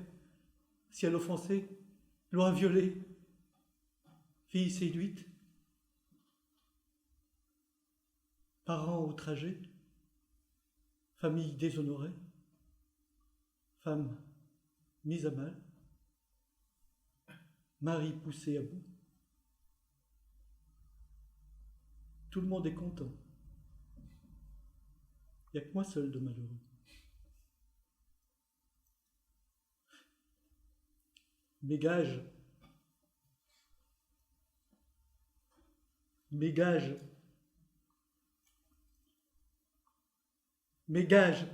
Ciel offensé, loi violée, fille séduite, parents outragés, famille déshonorée, femme mise à mal, mari poussé à bout. Tout le monde est content. Il n'y a que moi seul de malheureux. Mes gages, mes gages, mes gages,